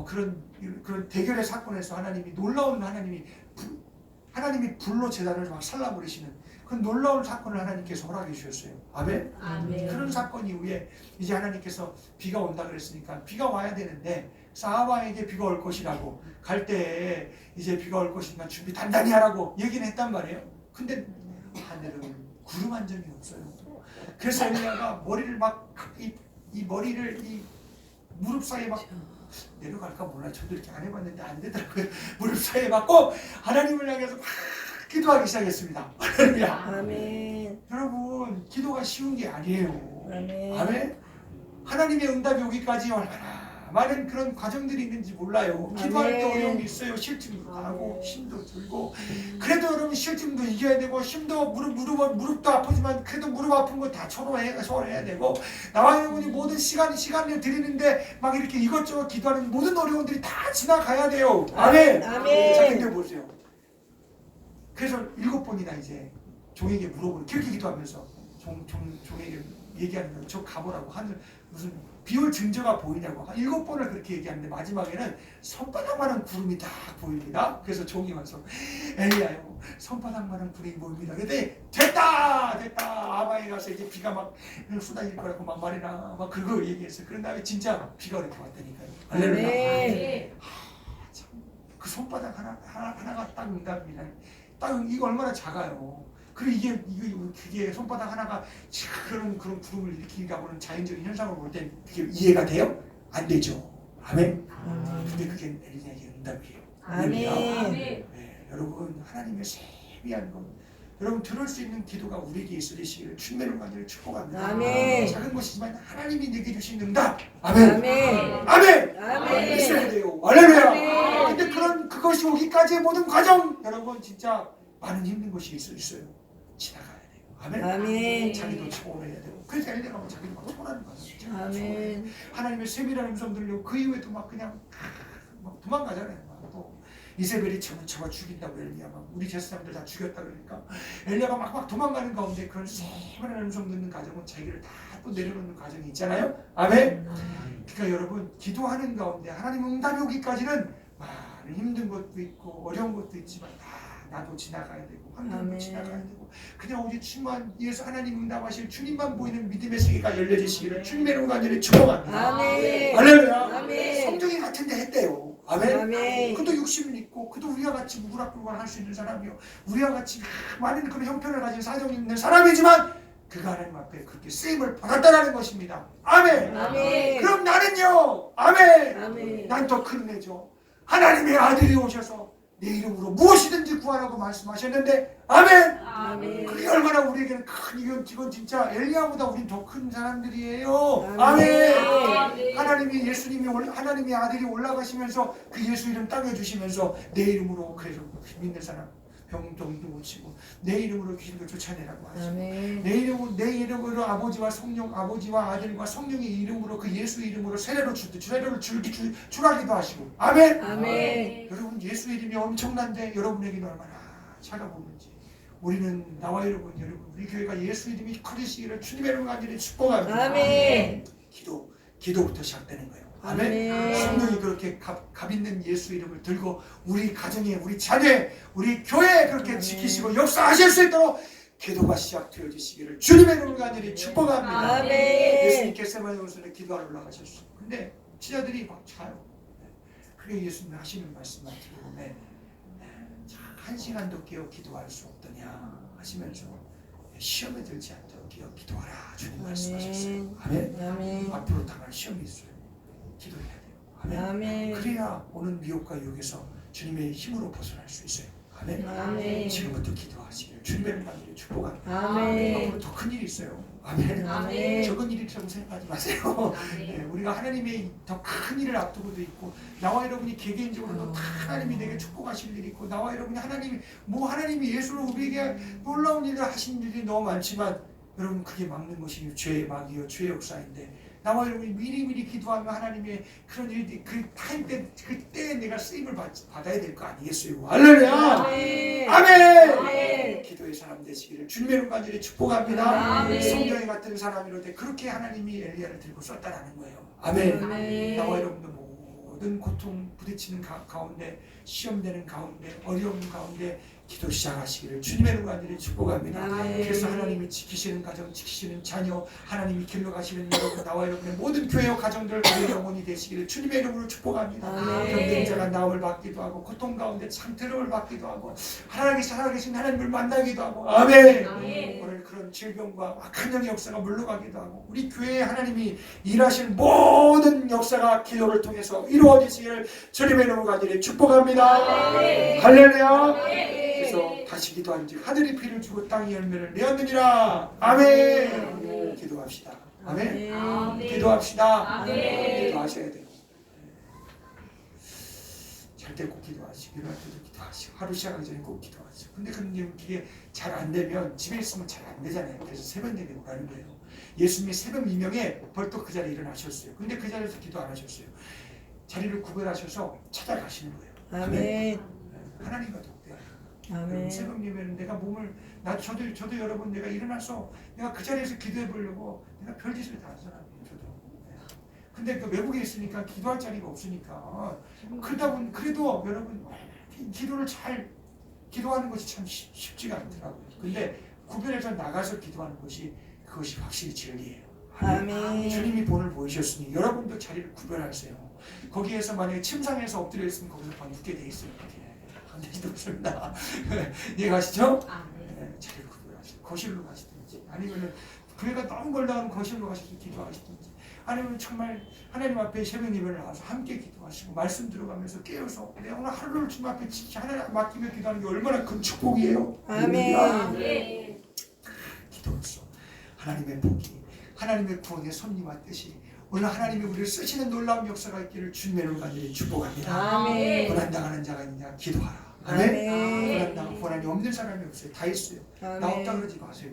A: 그런 대결의 사건에서 하나님이 놀라운 하나님이 불로 제단을 막 살라버리시는 그 놀라운 사건을 하나님께서 허락해 주셨어요. 아멘.
C: 아멘.
A: 그런 사건 이후에 이제 하나님께서 비가 온다 그랬으니까 비가 와야 되는데 아브라함에게 비가 올 것이라고 갈 때 이제 비가 올 것이니까 준비 단단히 하라고 얘기는 했단 말이에요. 근데 하늘은 구름 한 점이 없어요. 그래서 엘리야가 머리를 막 이 머리를 이 무릎 사이에 막 내려갈까 몰라. 저도 이렇게 안 해봤는데 안 되더라고요. 무릎 사이에 막고 하나님을 향해서 막 기도하기 시작했습니다. 할렐루야.
B: 아멘.
A: 여러분 기도가 쉬운 게 아니에요.
B: 아멘.
A: 아멘. 하나님의 응답이 오기까지 얼마나 많은 그런 과정들이 있는지 몰라요. 기도할 때
B: 아멘.
A: 어려움이 있어요. 실증도 나고 힘도 들고 그래도 여러분 실증도 이겨야 되고 힘도 무릎도 아프지만 그래도 무릎 아픈 거 다 초월해야 되고 나와 여러분이 모든 시간을 드리는데 막 이렇게 이것저것 기도하는 모든 어려움들이 다 지나가야 돼요. 아멘.
B: 아멘.
A: 자 근데 보세요. 그래서 7번이나 이제 종에게 물어보는 그렇게 기도하면서 종에게 얘기하는 거예요. 저 가보라고 하늘 무슨 비올 증거가 보이냐고 7번을 그렇게 얘기하는데 마지막에는 손바닥만한 구름이 딱 보입니다. 그래서 종이 와서 엘리야요 손바닥만한 구름이 보입니다. 근데 됐다 아바에 가서 이제 비가 막 쏟아질 거라고 막 말이나 막 그거 얘기했어요. 그런 다음에 진짜 비가 이렇게 왔다니까요. 할렐루야.
C: 아멘.
A: 그 손바닥 하나가 딱 응답입니다. 딱 이거 얼마나 작아요. 그리고 그게 손바닥 하나가 그런 구름을 일으키가 보는 자연적인 현상을 볼 때 그게 이해가 돼요? 안 되죠. 아멘. 근데 그게 엘리야에게 응답이에요.
B: 아멘.
C: 아멘.
A: 네, 여러분 하나님의 세미한 것, 여러분 들을 수 있는 기도가 우리에게 있으시기를 주님의 간절히 축복합니다.
B: 아멘.
A: 작은 것이지만 하나님이 내게 주신 응답. 아멘.
B: 아멘.
A: 아멘.
B: 아멘.
A: 있어야 돼요. 할렐루야.
B: 아멘.
A: 근데 그것이 오기까지의 모든 과정, 여러분 진짜 많은 힘든 것이 있어요. 지나가야 돼요. 아멘.
B: 아멘.
A: 자기도 초월해야 되고. 그래서 엘리야가 자기도 막 초월하는 거예요.
B: 아멘.
A: 하나님의 세밀한 음성 들리고 그 이후에도 막 그냥 막 도망가잖아요. 또 이세벨이 잡아 죽인다고 엘리야 막 우리 제사장들 다 죽였다 그러니까 엘리야가 막 도망가는 가운데 그런 세밀한 음성 듣는 과정은 자기를 다 또 내려놓는 과정이 있잖아요. 아멘. 그러니까 여러분 기도하는 가운데 하나님 응답이 오기까지는 많은 힘든 것도 있고 어려운 것도 있지만 다 나도 지나가야 되고 환경도 지나가야 되고 그냥 오직 주만 예수 하나님 응답하실 주님만 보이는 믿음의 세계가 열려지시기를 주님의 이름으로 간절히 축복합니다.
B: 아멘.
A: 할렐루야.
B: 아멘.
A: 성경이 같은데 했대요. 아멘.
B: 아멘.
A: 그도 욕심을 있고 그도 우리와 같이 무구락불관 할 수 있는 사람이요 우리와 같이 많은 그런 형편을 가진 사정이 있는 사람이지만 그가 하나님 앞에 그렇게 쓰임을 받았다라는 것입니다. 아멘.
B: 아멘.
A: 그럼 나는요. 아멘.
B: 아멘.
A: 난 더 큰 은혜죠. 하나님의 아들이 오셔서 내 이름으로 무엇이든지 구하라고 말씀하셨는데 아멘.
C: 아멘.
A: 그게 얼마나 우리에게는 큰 이건 진짜 엘리야보다 우린 더 큰 사람들이에요.
B: 아멘.
A: 아멘. 하나님이 하나님의 아들이 올라가시면서 그 예수 이름 땅에 주시면서 내 이름으로 그래서 믿는 사람 병도 고치고 내 이름으로 귀신도 쫓아내라고 하시고
B: 아멘.
A: 내 이름으로 아버지와 아들과 성령의 이름으로 그 예수 이름으로 세례를 주라기도 하시고 아멘.
B: 아멘.
A: 여러분 예수 이름이 엄청난데 여러분에게는 얼마나 찾아보는지 우리는 나와 여러분 우리 교회가 예수 이름이 커지시기를 주님의 이름으로 간절히 축복합니다.
B: 아멘.
A: 기도부터 시작되는 거예요. 아멘.
B: 아멘.
A: 성령이 그렇게 값 있는 예수 이름을 들고 우리 가정에 우리 자녀에 우리 교회에 그렇게
B: 아멘.
A: 지키시고 역사하실 수 있도록 기도가 시작되어지시기를 주님의 이름으로 간절히 축복합니다.
B: 아멘.
A: 예수님께서 세마요선에 기도하러 올라가셨어요. 근데 지자들이 막 자요. 그게 예수님 하시는 말씀만 들어보면 1시간도 깨어 기도할 수 없더냐 하시면서 시험에 들지 않도록 깨어 기도하라 주님 말씀하셨어요. 아멘.
B: 아멘.
A: 앞으로 당할 시험이 있어요. 기도해야 돼요. 아멘.
B: 아멘.
A: 그래야 오는 미혹과 유혹에서 주님의 힘으로 벗어날 수 있어요. 아멘.
B: 아멘.
A: 지금부터 기도하시길 주님의 이름으로 축복합니다.
B: 아멘.
A: 앞으로 더 큰 일이 있어요. 아멘.
B: 아멘.
A: 적은 일이라고 생각하지 마세요. 네, 우리가 하나님의 더 큰 일을 앞두고도 있고 나와 여러분이 개개인적으로도 다 하나님이 내게 축복하실 일이 있고 나와 여러분이 하나님이 예수로 우리에게 놀라운 일을 하신 일이 너무 많지만 여러분 그게 막는 것이 죄의 막이요 죄의 역사인데 나와 여러분이 미리미리 기도하며 하나님의 그런 일들 그 타임 때 그때 내가 쓰임을 받아야 될 거 아니겠어요? 할렐루야.
B: 아멘.
A: 아멘.
B: 아멘.
A: 기도의 사람 되시기를 주님의 이름 간절히 축복합니다.
B: 아멘.
A: 성경에 같은 사람이로 돼 그렇게 하나님이 엘리야를 들고 썼다라는 거예요. 아멘.
B: 아멘.
A: 나와 여러분도 모든 고통 부딪히는 가운데 시험되는 가운데 어려움 가운데 기도 시작하시기를 주님의 이름으로 간절히 축복합니다.
B: 아멘.
A: 그래서 하나님이 지키시는 가정, 지키시는 자녀, 하나님이 길러가시는 여러분, 나와 여러분의 모든 교회와 가정들 우리의 영혼이 되시기를 주님의 이름으로 축복합니다.
B: 아멘.
A: 병든 자가 나음을 받기도 하고 고통 가운데 상태로움을 받기도 하고 하나님이 살아계신 하나님을 만나기도 하고 아멘.
C: 아멘.
A: 오늘 그런 질병과 악한 영의 역사가 물러가기도 하고 우리 교회에 하나님이 일하신 모든 역사가 기도를 통해서 이루어지시기를 주님의 이름으로 간절히 축복합니다.
C: 아멘.
A: 할렐루야.
C: 아멘.
A: 그래서 다시 기도한즉 하늘이 피를 주고 땅이 열매를 내었느니라. 아멘. 기도합시다. 아멘.
C: 아멘.
A: 기도합시다.
C: 아멘.
A: 기도하셔야 돼요. 잘 때 꼭 기도하시고 일어날 때도 기도하시고 하루 시작하기 전에 꼭 기도하시고 근데 그게 잘 안 되면 집에 있으면 잘 안 되잖아요. 그래서 새벽 예배 오라는 거예요. 예수님이 새벽 미명에 벌떡 그 자리에 일어나셨어요. 근데 그 자리에서 기도 안 하셨어요. 자리를 구별하셔서 찾아가시는 거예요.
B: 아멘.
A: 하나님과 독대하는
B: 아멘.
A: 새벽 예배는 내가 몸을 저도 여러분 내가 일어나서 내가 그 자리에서 기도해 보려고 내가 별짓을 다 한 사람이에요. 저도. 근데 그 외국에 있으니까 기도할 자리가 없으니까 그러다 보니 그래도 여러분 기도를 잘 기도하는 것이 참 쉽지가 않더라고요. 근데 구별해서 나가서 기도하는 것이 그것이 확실히 진리예요.
B: 아멘.
A: 주님이 본을 보이셨으니 여러분도 자리를 구별하세요. 거기에서 만약에 침상에서 엎드려 있으면 거기서 방 눕게 돼 있어요. 안 되지도 없습니다. 이해가시죠? 자리를 구별하세요. 거실로 가시든지 아니면은 교회가 너무 멀다면 거실로 가셔서 기도하시든지 아니면 정말 하나님 앞에 새벽 예배를 나와서 함께 기도하시고 말씀 들어가면서 깨어서 내가 오늘 하루를 주님 앞에 하나님 맡기며 기도하는 게 얼마나 큰 축복이에요.
B: 아멘.
C: 아멘.
A: 기도로서 하나님의 복이 하나님의 구원의 섭리 왔듯이 오늘 하나님이 우리를 쓰시는 놀라운 역사가 있기를 주님의 이름으로 간절히 축복합니다.
B: 아멘.
A: 고난당하는 자가 있느냐 기도하라. 아멘.
B: 아멘.
A: 고난당하고 고난이 없는 사람이 없어요. 다 있어요. 나 없다
B: 아멘.
A: 그러지 마세요.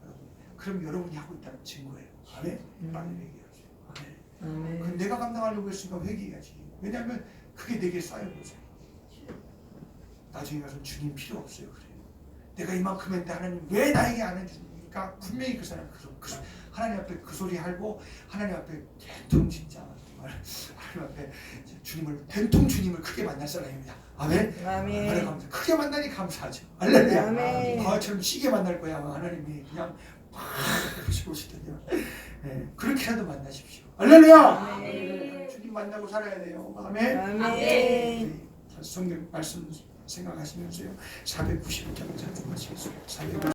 A: 여러분. 그럼 여러분이 하고 있다는 증거예요. 아멘. 빨리 회개하세요. 아멘.
B: 아멘.
A: 그럼 내가 감당하려고 했으니까 회개해야지. 왜냐하면 그게 내게 쌓여보세요. 나중에 가서 주님 필요 없어요. 그래요. 내가 이만큼 했는데 하나님 왜 나에게 안 해주니까 분명히 그 사람 하나님 앞에 그 소리 하고 하나님 앞에 된통 진짜 정말 하나님 앞에 된통 주님을 크게 만날 사람입니다. 아멘.
B: 아멘.
A: 감사. 크게 만나니 감사하죠. 할렐루야.
B: 아멘.
A: 과거처럼 시게 만날 거야. 하나님이 그냥 막 그러시고 오시더니요. 네, 그렇게라도 만나십시오. 할렐루야.
C: 아멘.
A: 주님 만나고 살아야 돼요. 아멘.
B: 아멘.
A: 성경 말씀 생각하시면서요. 491장 찬송하시겠습니다.